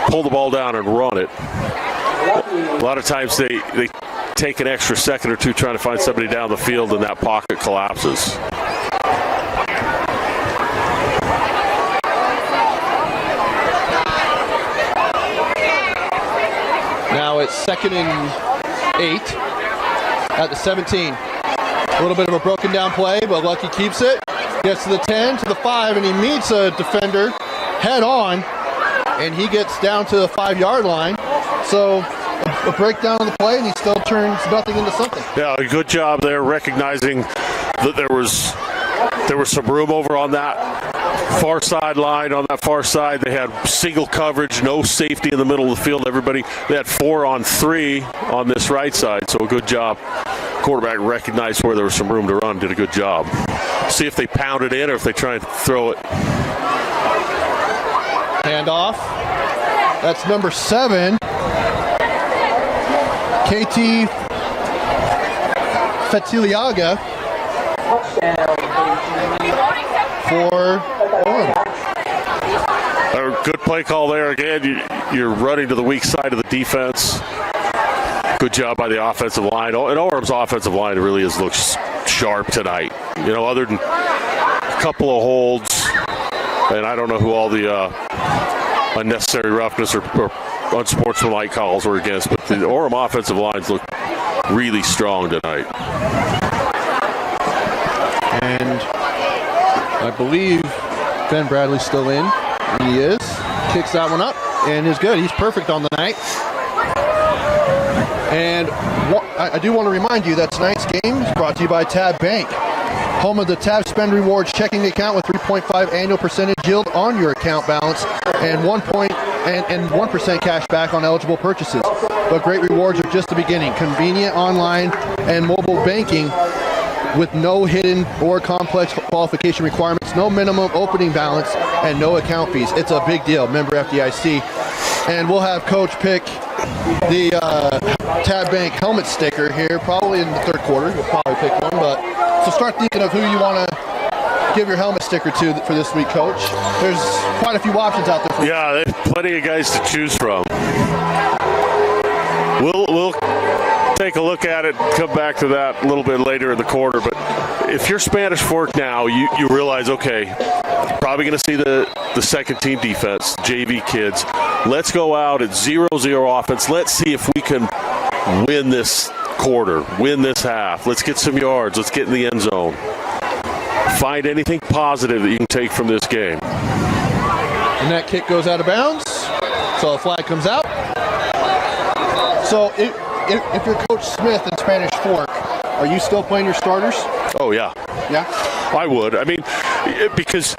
pull the ball down and run it. A lot of times they take an extra second or two trying to find somebody down the field, and that pocket collapses. Now it's 2nd and 8 at the 17. A little bit of a broken down play, but Lucky keeps it. Gets to the 10, to the 5, and he meets a defender head on, and he gets down to the 5-yard line. So a breakdown of the play, and he still turns nothing into something. Yeah, a good job there recognizing that there was some room over on that far sideline. On that far side, they had single coverage, no safety in the middle of the field. They had 4 on 3 on this right side, so a good job. Quarterback recognized where there was some room to run, did a good job. See if they pound it in or if they try and throw it. Handoff. That's number 7. KT Fetiliaga for Orem. A good play call there again. You're running to the weak side of the defense. Good job by the offensive line. And Orem's offensive line really looks sharp tonight. You know, other than a couple of holds, and I don't know who all the unnecessary roughness or unsportsmanlike calls were against, but the Orem offensive lines look really strong tonight. And I believe Ben Bradley's still in. And he is. Kicks that one up and is good. He's perfect on the night. And I do want to remind you that tonight's game is brought to you by Tab Bank, home of the Tab Spend Rewards checking account with 3.5 annual percentage yield on your account balance and 1% cash back on eligible purchases. But great rewards are just the beginning. Convenient online and mobile banking with no hidden or complex qualification requirements, no minimum opening balance, and no account fees. It's a big deal. Member FDIC. And we'll have Coach pick the Tab Bank helmet sticker here probably in the third quarter. You'll probably pick one. But so start thinking of who you want to give your helmet sticker to for this week, Coach. There's quite a few options out there. Yeah, there's plenty of guys to choose from. We'll take a look at it, come back to that a little bit later in the quarter. But if you're Spanish Fork now, you realize, okay, probably going to see the second team defense, JV kids. Let's go out at 0-0 offense. Let's see if we can win this quarter, win this half. Let's get some yards. Let's get in the end zone. Find anything positive that you can take from this game. And that kick goes out of bounds. So a flag comes out. So if you're Coach Smith in Spanish Fork, are you still playing your starters? Oh, yeah. Yeah? I would. I mean, because,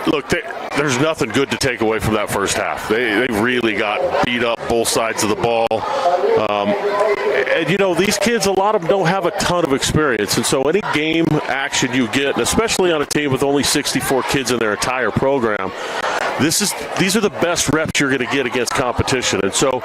look, there's nothing good to take away from that first half. They really got beat up both sides of the ball. And, you know, these kids, a lot of them don't have a ton of experience. And so any game action you get, and especially on a team with only 64 kids in their entire program, these are the best reps you're going to get against competition. And so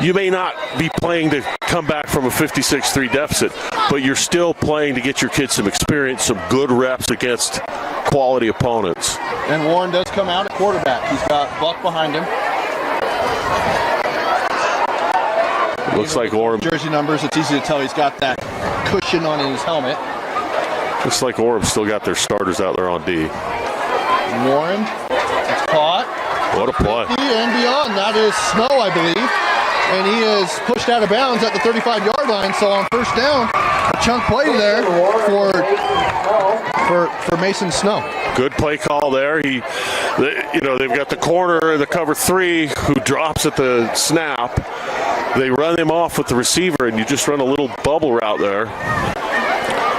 you may not be playing to come back from a 56-3 deficit, but you're still playing to get your kids some experience, some good reps against quality opponents. And Warren does come out at quarterback. He's got Buck behind him. Looks like Orem. Jersey numbers, it's easy to tell he's got that cushion on his helmet. Looks like Orem still got their starters out there on D. Warren, it's caught. What a play. And beyond, that is Snow, I believe. And he is pushed out of bounds at the 35-yard line. So on first down, a chunk play there for Mason Snow. Good play call there. They've got the corner, the cover 3, who drops at the snap. They run him off with the receiver, and you just run a little bubble route there.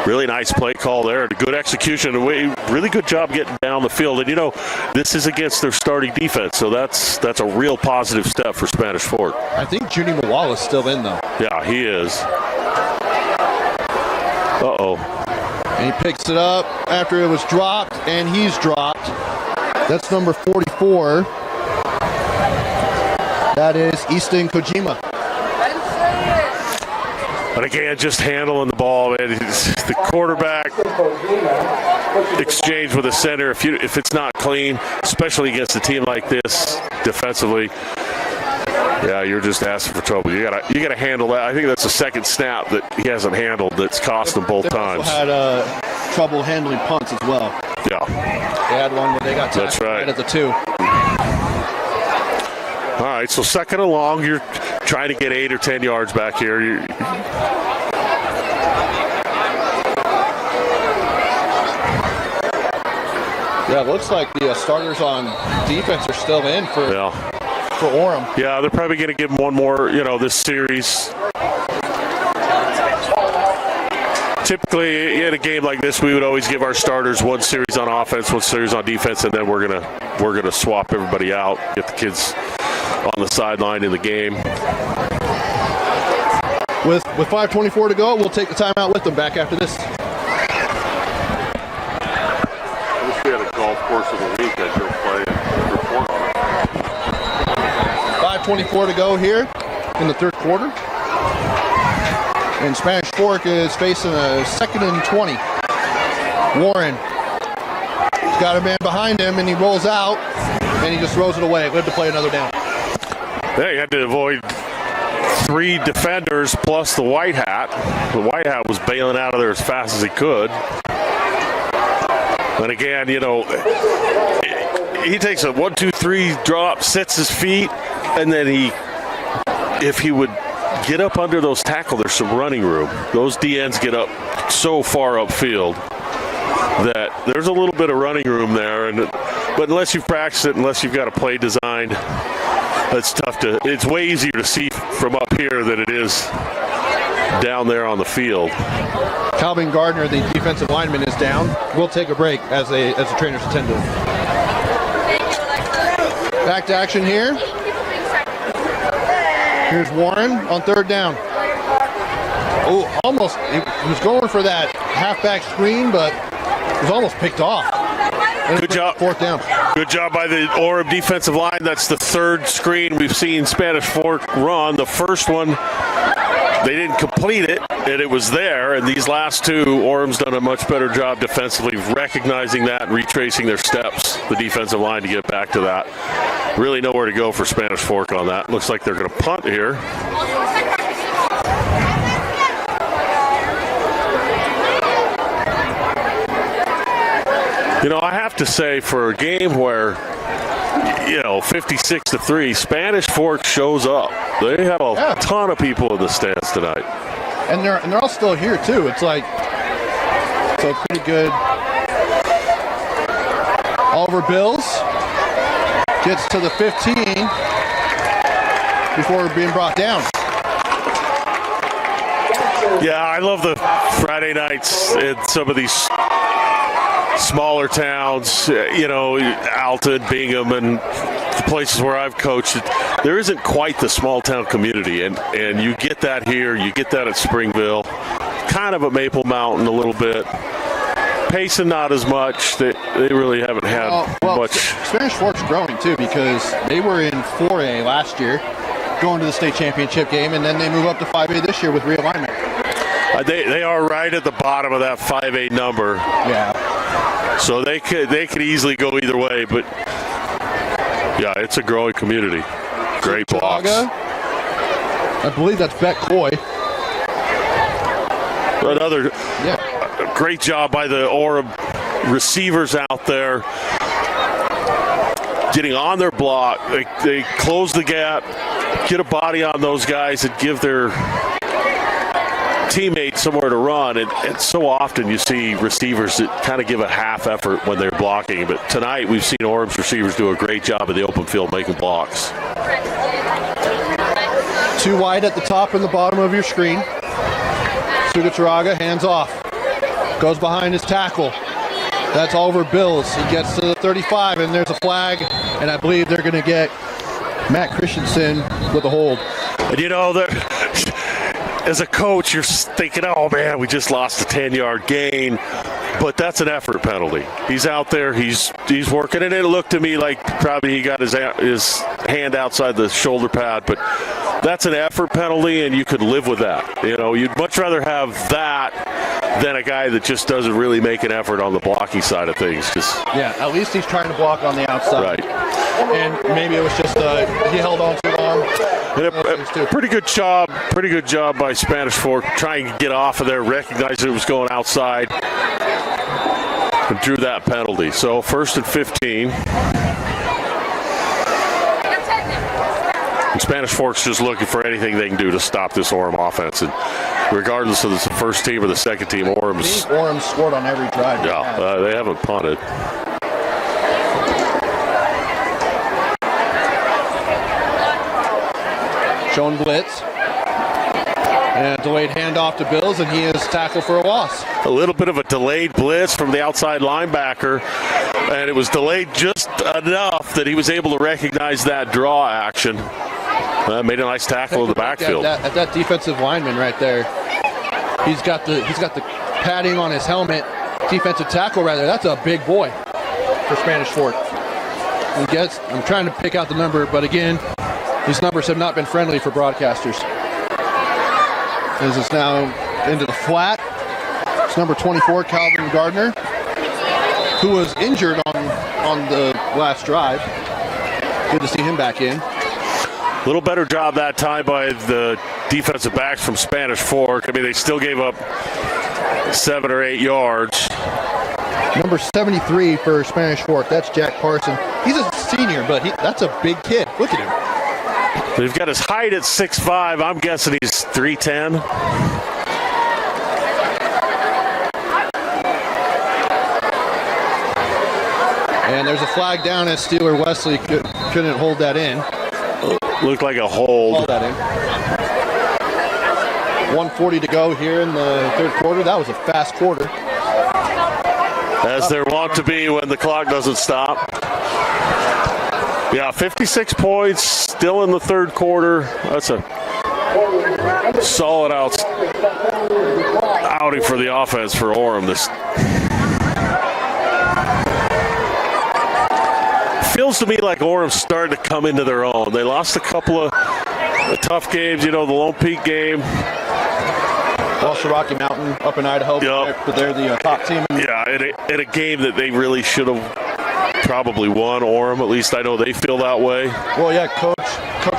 Really nice play call there. Good execution. Really good job getting down the field. And, you know, this is against their starting defense, so that's a real positive step for Spanish Fork. I think Junie Mawala's still in, though. Yeah, he is. Uh-oh. And he picks it up after it was dropped, and he's dropped. That's number 44. That is Easton Kojima. But again, just handling the ball, man. The quarterback exchange with the center, if it's not clean, especially against a team like this defensively, yeah, you're just asking for trouble. You gotta handle that. I think that's the second snap that he hasn't handled that's cost him both times. They also had trouble handling punts as well. Yeah. They had one where they got tackled right at the 2. All right, so second and long, you're trying to get 8 or 10 yards back here. Yeah, it looks like the starters on defense are still in for Orem. Yeah, they're probably going to give him one more, this series. Typically, in a game like this, we would always give our starters one series on offense, one series on defense, and then we're gonna swap everybody out, get the kids on the sideline in the game. With 5:24 to go, we'll take the timeout with them. Back after this. I wish we had a golf course of the week I'd go play and report on it. 5:24 to go here in the third quarter. And Spanish Fork is facing a 2nd and 20. Warren. He's got a man behind him, and he rolls out, and he just throws it away. We have to play another down. Yeah, you had to avoid 3 defenders plus the white hat. The white hat was bailing out of there as fast as he could. And again, he takes a 1-2-3 drop, sets his feet, and then if he would get up under those tackles, there's some running room. Those DNs get up so far upfield that there's a little bit of running room there. But unless you've practiced it, unless you've got a play designed, it's tough to. It's way easier to see from up here than it is down there on the field. Calvin Gardner, the defensive lineman, is down. We'll take a break as the trainers attend to him. Back to action here. Here's Warren on 3rd down. Oh, almost. He was going for that halfback screen, but it was almost picked off. Good job. 4th down. Good job by the Orem defensive line. That's the 3rd screen we've seen Spanish Fork run. The first one, they didn't complete it, and it was there. And these last 2, Orem's done a much better job defensively recognizing that and retracing their steps, the defensive line, to get back to that. Really nowhere to go for Spanish Fork on that. Looks like they're going to punt here. I have to say, for a game where, 56-3, Spanish Fork shows up. They have a ton of people in the stands tonight. And they're all still here, too. It's like, so pretty good. Oliver Bills gets to the 15 before being brought down. Yeah, I love the Friday nights in some of these smaller towns, Alton, Bingham, and the places where I've coached. There isn't quite the small town community, and you get that here. You get that at Springville, kind of at Maple Mountain a little bit. Payson not as much. They really haven't had much. Spanish Fork's growing too, because they were in 4A last year, going to the state championship game, and then they move up to 5A this year with realignment. They are right at the bottom of that 5A number. Yeah. So they could easily go either way, but yeah, it's a growing community. Great blocks. I believe that's Beck Coy. Another great job by the Orem receivers out there, getting on their block. They close the gap, get a body on those guys, and give their teammates somewhere to run. And so often you see receivers that kind of give a half effort when they're blocking. But tonight we've seen Orem's receivers do a great job in the open field making blocks. 2 wide at the top and the bottom of your screen. Sugataraga hands off. Goes behind his tackle. That's Oliver Bills. He gets to the 35, and there's a flag. And I believe they're going to get Matt Christensen with a hold. And as a coach, you're thinking, oh man, we just lost a 10-yard gain. But that's an effort penalty. He's out there, he's working, and it looked to me like probably he got his hand outside the shoulder pad, but that's an effort penalty, and you could live with that. You'd much rather have that than a guy that just doesn't really make an effort on the blocking side of things. At least he's trying to block on the outside. Right. And maybe it was just he held on too long. And pretty good job by Spanish Fork trying to get off of there, recognizing it was going outside, and drew that penalty. So 1st and 15. And Spanish Fork's just looking for anything they can do to stop this Orem offense. And regardless of it's the first team or the second team, Orem's scored on every drive. Yeah, they haven't punted. Shown blitz. And delayed handoff to Bills, and he is tackled for a loss. A little bit of a delayed blitz from the outside linebacker, and it was delayed just enough that he was able to recognize that draw action. Made a nice tackle in the backfield. At that defensive lineman right there. He's got the padding on his helmet. Defensive tackle right there. That's a big boy for Spanish Fork. I'm trying to pick out the number, but again, these numbers have not been friendly for broadcasters. As it's now into the flat. It's number 24, Calvin Gardner, who was injured on the last drive. Good to see him back in. A little better job that time by the defensive backs from Spanish Fork. I mean, they still gave up 7 or 8 yards. Number 73 for Spanish Fork, that's Jack Parson. He's a senior, but that's a big kid. Look at him. They've got his height at 6'5". I'm guessing he's 310. And there's a flag down as Steeler Wesley couldn't hold that in. Looked like a hold. Hold that in. 1:40 to go here in the third quarter. That was a fast quarter. As there want to be when the clock doesn't stop. Yeah, 56 points, still in the third quarter. That's a solid outing for the offense for Orem. This feels to me like Orem's starting to come into their own. They lost a couple of tough games, the Lone Peak game. Lost to Rocky Mountain up in Idaho, Yep. but they're the top team. Yeah, in a game that they really should have probably won. Orem, at least I know they feel that way. Well, yeah, Coach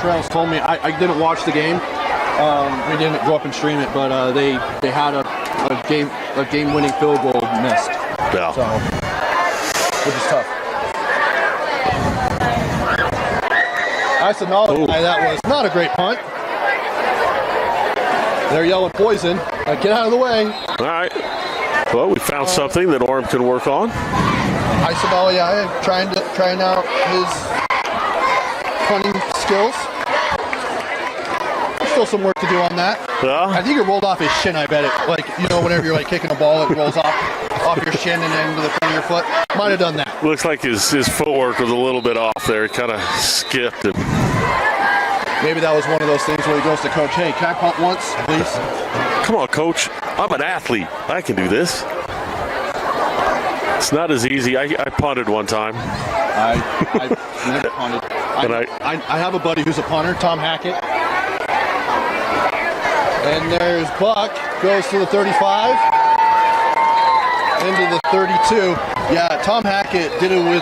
Reynolds told me. I didn't watch the game. We didn't go up and stream it, but they had a game-winning field goal missed. Yeah. So, which is tough. I said, no, that was not a great punt. They're yelling poison. Get out of the way. All right. Well, we found something that Orem can work on. Isabella, trying out his punting skills. There's still some work to do on that. Yeah. I think it rolled off his shin, I bet it. Whenever you're kicking a ball, it rolls off your shin and into the front of your foot. Might have done that. Looks like his footwork was a little bit off there. He kind of skipped. And maybe that was one of those things where he goes to coach, hey, can I punt once, please? come on, coach. I'm an athlete. I can do this. It's not as easy. I punted one time. I've never punted. I have a buddy who's a punter, Tom Hackett. And there's Buck, goes to the 35, into the 32. Yeah, Tom Hackett did it with,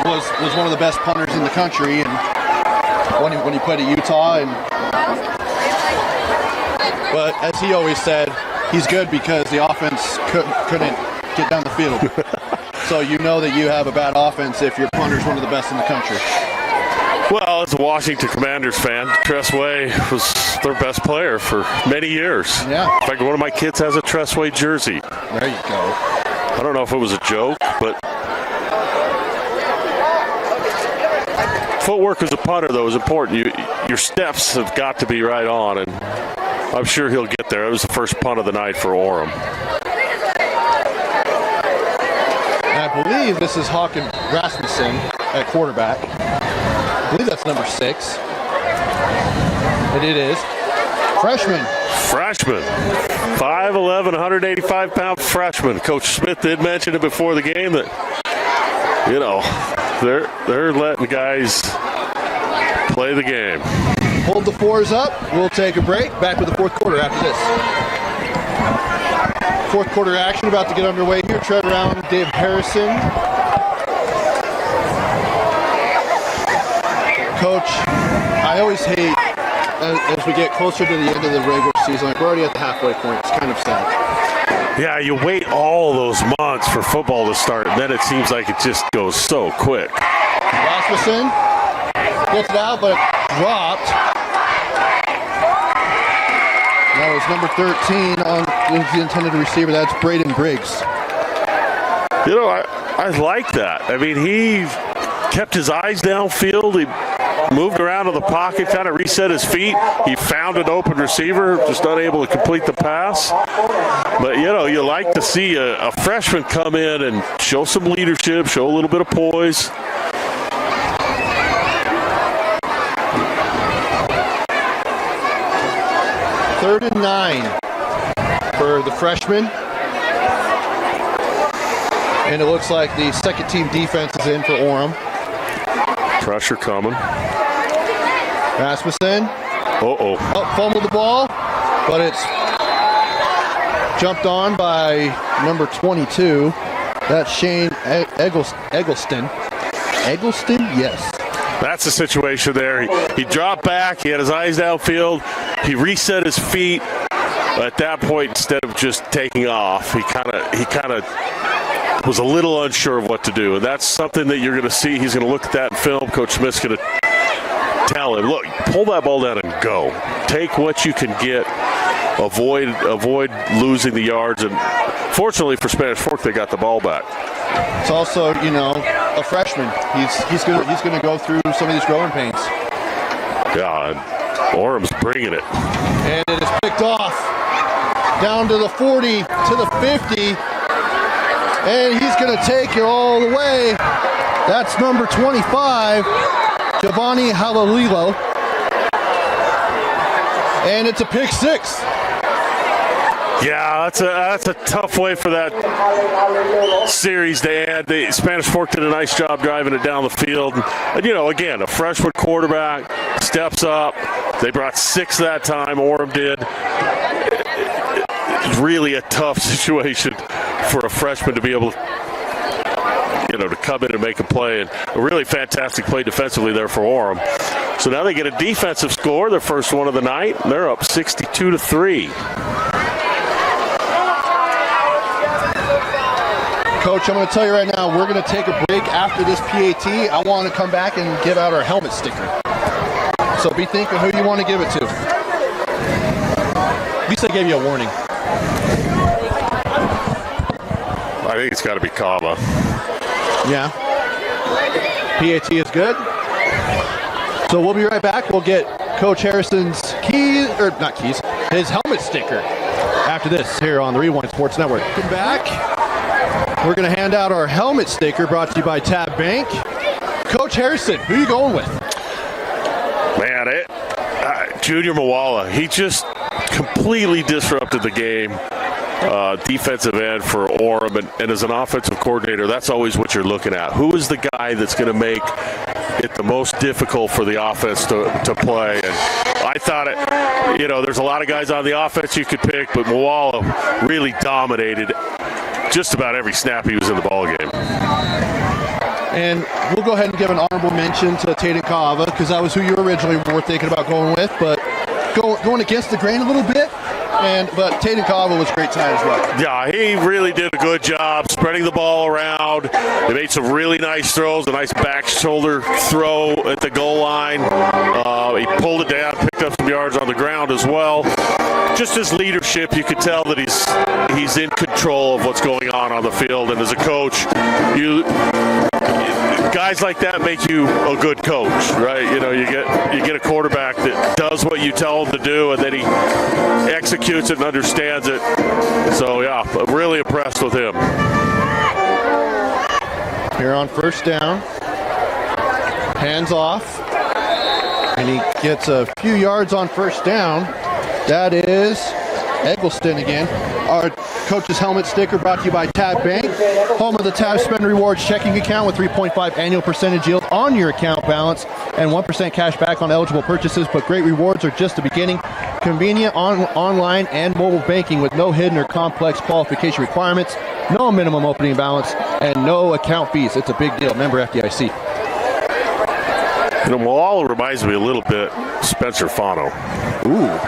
was one of the best punters in the country, and when he played at Utah. But as he always said, he's good because the offense couldn't get down the field. So you know that you have a bad offense if your punter's one of the best in the country. Well, as a Washington Commanders fan, Tressway was their best player for many years. Yeah. In fact, one of my kids has a Tressway jersey. There you go. I don't know if it was a joke, but footwork as a punter, though, is important. Your steps have got to be right on, and I'm sure he'll get there. It was the first punt of the night for Orem. And I believe this is Håkan Rasmussen at quarterback. I believe that's number 6. And it is. Freshman. 5'11", 185-pound freshman. Coach Smith did mention it before the game that, they're letting guys play the game. Hold the 4s up. We'll take a break. Back with the fourth quarter after this. Fourth quarter action about to get underway here. Trevor Allen, Dave Harrison. Coach, I always hate as we get closer to the end of the regular season. We're already at the halfway point. It's kind of sad. Yeah, you wait all those months for football to start, and then it seems like it just goes so quick. Rasmussen gets it out, but dropped. That was number 13 on the intended receiver. That's Braden Briggs. I like that. I mean, he kept his eyes downfield. moved around in the pocket, kind of reset his feet. He found an open receiver, just unable to complete the pass. But, you know, you like to see a freshman come in and show some leadership, show a little bit of poise. Third and 9 for the freshman. And it looks like the second team defense is in for Orem. Pressure coming. Rasmussen. Uh-oh. Fumbled the ball, but it's jumped on by number 22. That's Shane Eggleston. Eggleston? Yes. That's the situation there. He dropped back. He had his eyes downfield. He reset his feet. At that point, instead of just taking off, he kind of was a little unsure of what to do. And that's something that you're going to see. He's going to look at that in film. Coach Smith's going to tell him, look, pull that ball down and go. Take what you can get. Avoid losing the yards. And fortunately for Spanish Fork, they got the ball back. It's also, you know, a freshman. He's gonna go through some of these growing pains. Yeah, and Orem's bringing it. And it is picked off down to the 40, to the 50. And he's going to take it all the way. That's number 25, Giovanni Halalilo. And it's a pick 6. Yeah, that's a tough way for that series to end. The Spanish Fork did a nice job driving it down the field. And, you know, again, a freshman quarterback steps up. They brought 6 that time, Orem did. It's really a tough situation for a freshman to be able to, you know, to come in and make a play. And a really fantastic play defensively there for Orem. So now they get a defensive score, their first one of the night. They're up 62-3. Coach, I'm going to tell you right now, we're going to take a break after this PAT. I want to come back and give out our helmet sticker. So be thinking who you want to give it to. At least I gave you a warning. I think it's got to be Kava. Yeah. PAT is good. So we'll be right back. We'll get Coach Harrison's his helmet sticker after this here on the Rewind Sports Network. Welcome back. We're going to hand out our helmet sticker brought to you by Tab Bank. Coach Harrison, who are you going with? Man, Junior Mawala, he just completely disrupted the game. Defensive end for Orem, and as an offensive coordinator, that's always what you're looking at. Who is the guy that's going to make it the most difficult for the offense to play? And I thought it, you know, there's a lot of guys on the offense you could pick, but Mawala really dominated just about every snap he was in the ball game. And we'll go ahead and give an honorable mention to Taden Kava, because that was who you originally were thinking about going with, but going against the grain a little bit. But Taden Kava was great tonight as well. Yeah, he really did a good job spreading the ball around. He made some really nice throws, a nice back shoulder throw at the goal line. He pulled it down, picked up some yards on the ground as well. Just his leadership, you could tell that he's in control of what's going on the field. And as a coach, guys like that make you a good coach, right? You know, you get a quarterback that does what you tell him to do, and then he executes it and understands it. So yeah, I'm really impressed with him. Here on first down, hands off, and he gets a few yards on first down. That is Eggleston again. Our coach's helmet sticker brought to you by Tab Bank, home of the Tab Spend Rewards checking account with 3.5 annual percentage yield on your account balance and 1% cash back on eligible purchases. But great rewards are just the beginning. Convenient online and mobile banking with no hidden or complex qualification requirements, no minimum opening balance, and no account fees. It's a big deal. Member FDIC. You know, Mawala reminds me a little bit Spencer Fano. Ooh.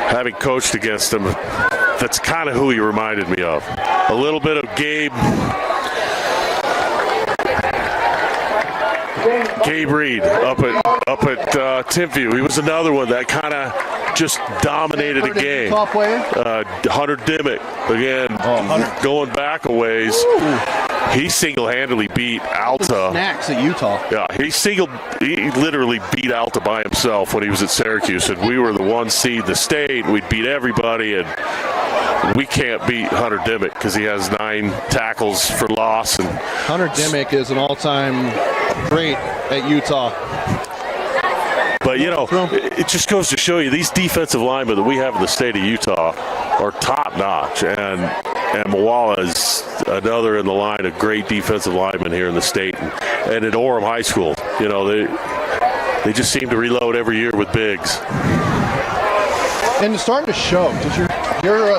Having coached against him, that's kind of who he reminded me of. A little bit of Gabe Reed up at Timpview. He was another one that kind of just dominated a game. Top player? Hunter Dimmick, again, going back a ways. he single-handedly beat Alta. Snacks at Utah. Yeah, he literally beat Alta by himself when he was at Syracuse, and we were the 1 seed in the state. We'd beat everybody, and we can't beat Hunter Dimmick because he has 9 tackles for loss. And Hunter Dimmick is an all-time great at Utah. But, it just goes to show you these defensive linemen that we have in the state of Utah are top-notch. And Moala is another in the line of great defensive linemen here in the state. And at Orem High School, they just seem to reload every year with bigs. And it's starting to show because you're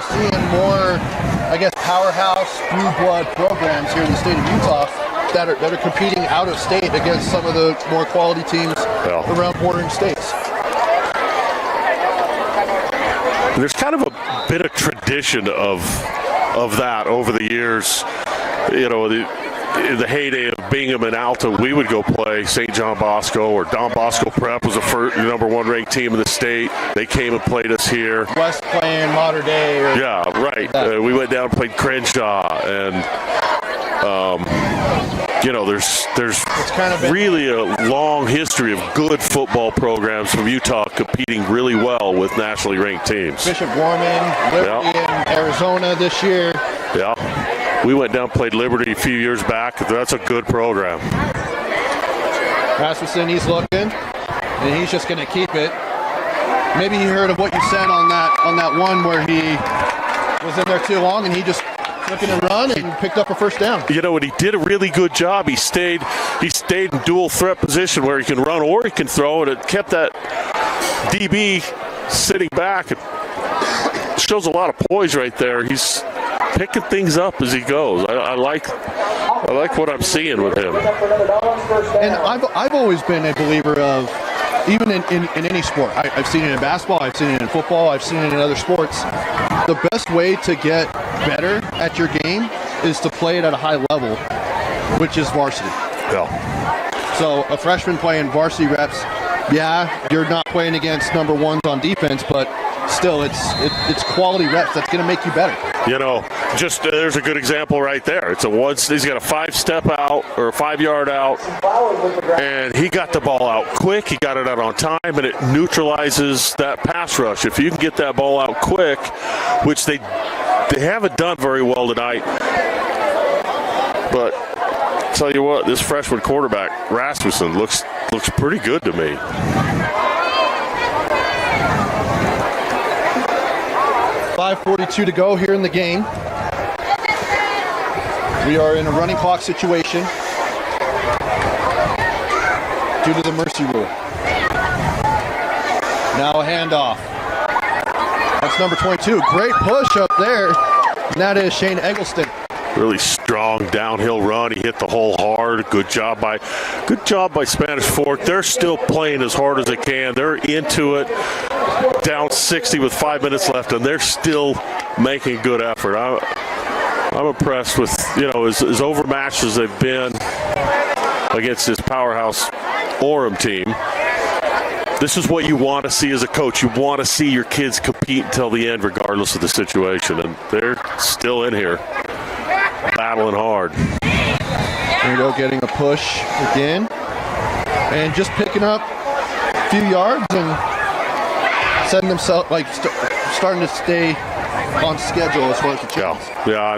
seeing more, I guess, powerhouse, blue blood programs here in the state of Utah that are competing out of state against some of the more quality teams around bordering states. There's kind of a bit of tradition of that over the years. In the heyday of Bingham and Alta, we would go play St. John Bosco, or Don Bosco Prep was the number 1 ranked team in the state. They came and played us here. West playing Mater Dei. Yeah, right. We went down and played Crenshaw, and there's kind of really a long history of good football programs from Utah competing really well with nationally ranked teams. Bishop Gorman, Liberty in Arizona this year. Yeah. We went down and played Liberty a few years back. That's a good program. Rasmussen, he's looking, and he's just going to keep it. Maybe he heard of what you said on that one where he was in there too long, and he just looking to run and picked up a first down. And he did a really good job. He stayed in dual threat position where he can run or he can throw, and it kept that DB sitting back. It shows a lot of poise right there. He's picking things up as he goes. I like what I'm seeing with him. And I've always been a believer of, even in any sport. I've seen it in basketball, I've seen it in football, I've seen it in other sports. The best way to get better at your game is to play it at a high level, which is varsity. Yeah. So a freshman playing varsity reps, you're not playing against number 1s on defense, but still, it's quality reps that's going to make you better. There's a good example right there. He's got a 5-step out or a 5-yard out, and he got the ball out quick. He got it out on time, and it neutralizes that pass rush. If you can get that ball out quick, which they haven't done very well tonight, but tell you what, this freshman quarterback Rasmussen looks pretty good to me. .5:42 to go here in the game. We are in a running clock situation due to the mercy rule. Now a handoff. That's number 22. Great push up there. And that is Shane Eggleston. Really strong downhill run. He hit the hole hard. Good job by Spanish Fork. They're still playing as hard as they can. They're into it. Down 60 with 5 minutes left, and they're still making good effort. I'm impressed with, as overmatched as they've been against this powerhouse Orem team. This is what you want to see as a coach. You want to see your kids compete until the end, regardless of the situation, and they're still in here, battling hard. There you go, getting a push again, and just picking up a few yards and setting themselves, starting to stay on schedule as far as the chance. Yeah,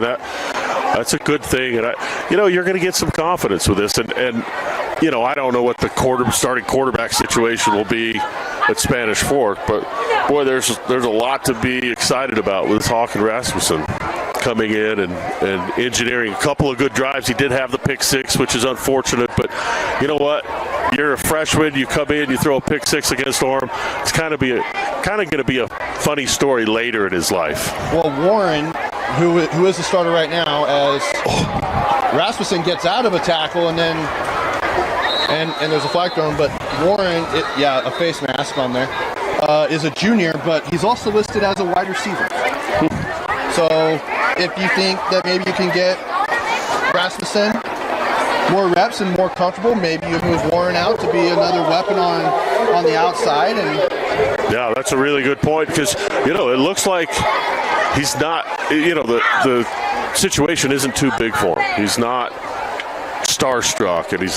that's a good thing, and you're going to get some confidence with this, and I don't know what the starting quarterback situation will be at Spanish Fork, but boy, there's a lot to be excited about with Hawk and Rasmussen coming in and engineering a couple of good drives. He did have the pick 6, which is unfortunate, but you know what? You're a freshman, you come in, you throw a pick 6 against Orem. It's kind of going to be a funny story later in his life. Well, Warren, who is the starter right now, as Rasmussen gets out of a tackle and then and there's a flag thrown, but Warren, a face mask on there, is a junior, but he's also listed as a wide receiver. So if you think that maybe you can get Rasmussen more reps and more comfortable, maybe you move Warren out to be another weapon on the outside. And yeah, that's a really good point, because it looks like he's not, the situation isn't too big for him. He's not starstruck, and he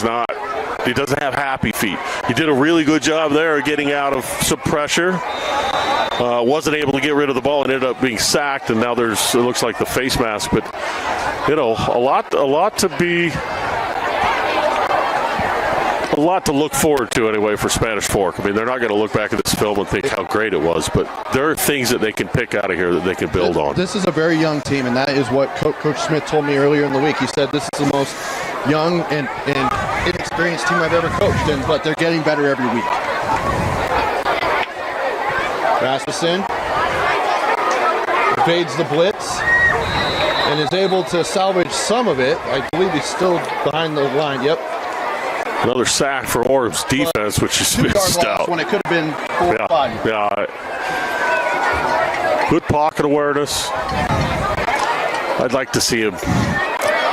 doesn't have happy feet. He did a really good job there of getting out of some pressure. Wasn't able to get rid of the ball and ended up being sacked, and now it looks like the face mask. But a lot to look forward to anyway for Spanish Fork. I mean, they're not going to look back at this film and think how great it was, but there are things that they can pick out of here that they can build on. This is a very young team, and that is what Coach Smith told me earlier in the week. He said this is the most young and inexperienced team I've ever coached, but they're getting better every week. Rasmussen evades the blitz and is able to salvage some of it. I believe he's still behind the line. Yep. Another sack for Orem's defense, which is missed out. When it could have been 4 or 5. Yeah. Good pocket awareness. I'd like to see him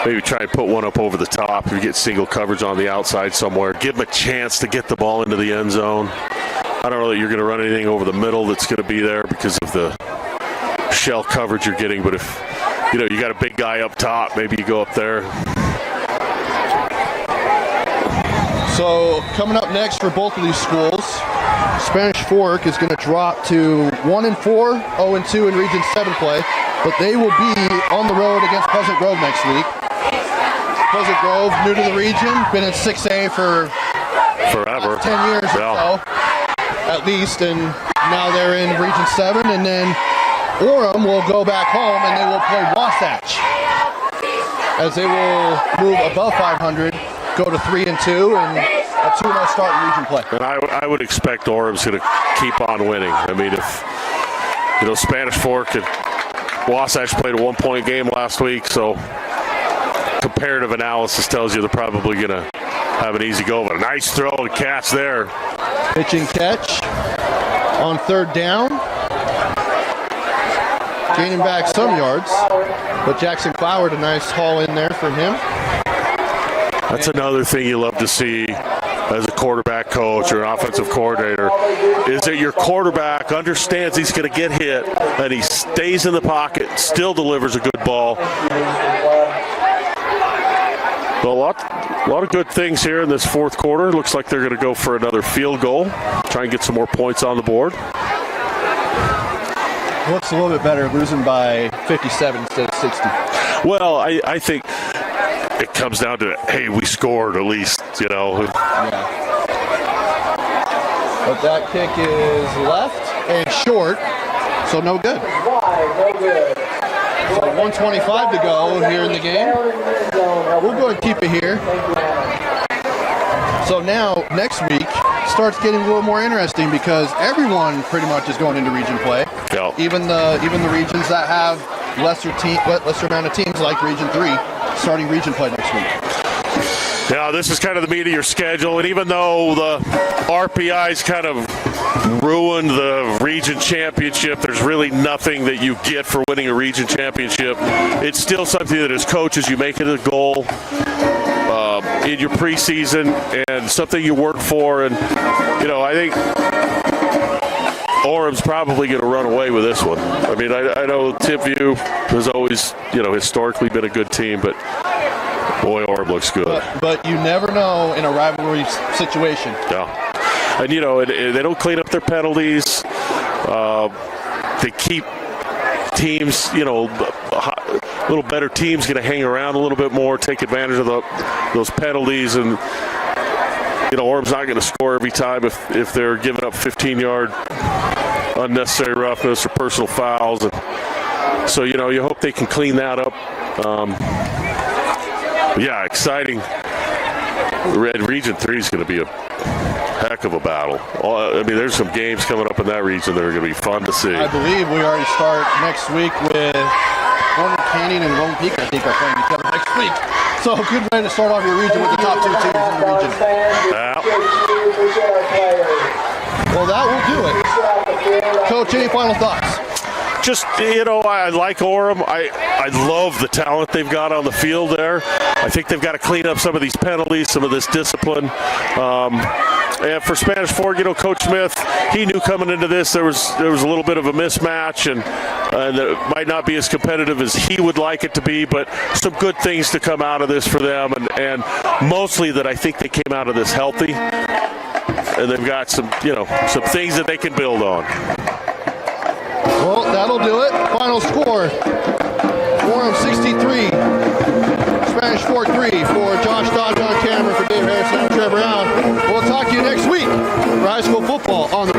maybe try and put one up over the top. If you get single coverage on the outside somewhere, give him a chance to get the ball into the end zone. I don't know that you're going to run anything over the middle that's going to be there because of the shell coverage you're getting. But if you got a big guy up top, maybe you go up there. So coming up next for both of these schools, Spanish Fork is going to drop to 1-4, 0-2 in Region 7 play, but they will be on the road against Pleasant Grove next week. Pleasant Grove, new to the region, been in 6A for forever, 10 years or so, at least, and now they're in Region 7, and then Orem will go back home and they will play Wasatch, as they will move above 500, go to 3-2, and a 2-0 start in region play. And I would expect Orem's going to keep on winning. I mean, if Spanish Fork and Wasatch played a 1-point game last week, so comparative analysis tells you they're probably going to have an easy go. But a nice throw and catch there. Pitch and catch on 3rd down. Gaining back some yards, but Jackson Cloward, a nice haul in there from him. That's another thing you love to see as a quarterback coach or an offensive coordinator, is that your quarterback understands he's going to get hit and he stays in the pocket, still delivers a good ball. A lot of good things here in this 4th quarter. Looks like they're going to go for another field goal, try and get some more points on the board. Looks a little bit better losing by 57 instead of 60. Well, I think it comes down to, hey, we scored at least, Yeah. But that kick is left and short, so no good. So 1:25 to go here in the game. We'll go and keep it here. So now, next week, starts getting a little more interesting because everyone pretty much is going into region play. Yeah. Even the regions that have lesser amount of teams like Region 3 starting region play next week. Yeah, this is kind of the meat of your schedule, and even though the RPI's kind of ruined the region championship, there's really nothing that you get for winning a region championship. It's still something that as coaches you make it a goal in your preseason and something you work for, and I think Orem's probably going to run away with this one. I mean, I know Timpview has always, historically been a good team, but boy, Orem looks good. But you never know in a rivalry situation. Yeah. And, they don't clean up their penalties. They keep teams, little better teams going to hang around a little bit more, take advantage of those penalties. And, Orem's not going to score every time if they're giving up 15-yard unnecessary roughness or personal fouls. And so, you hope they can clean that up. Yeah, exciting. Region 3 is going to be a heck of a battle. I mean, there's some games coming up in that region that are going to be fun to see. I believe we already start next week with Warner Canyon and Lone Peak, I think, are playing each other next week. So good way to start off your region with the top 2 teams in the region. Yeah. Well, that will do it. Coach, any final thoughts? Just, I like Orem. I love the talent they've got on the field there. I think they've got to clean up some of these penalties, some of this discipline. And for Spanish Fork, Coach Smith, he knew coming into this there was a little bit of a mismatch, and that it might not be as competitive as he would like it to be, but some good things to come out of this for them, and mostly that I think they came out of this healthy, and they've got some things that they can build on. Well, that'll do it. Final score, Orem 63, Spanish Fork 3. For Josh Dodge on camera, for Dave Harrison, I'm Trevor Brown. We'll talk to you next week for high school football on the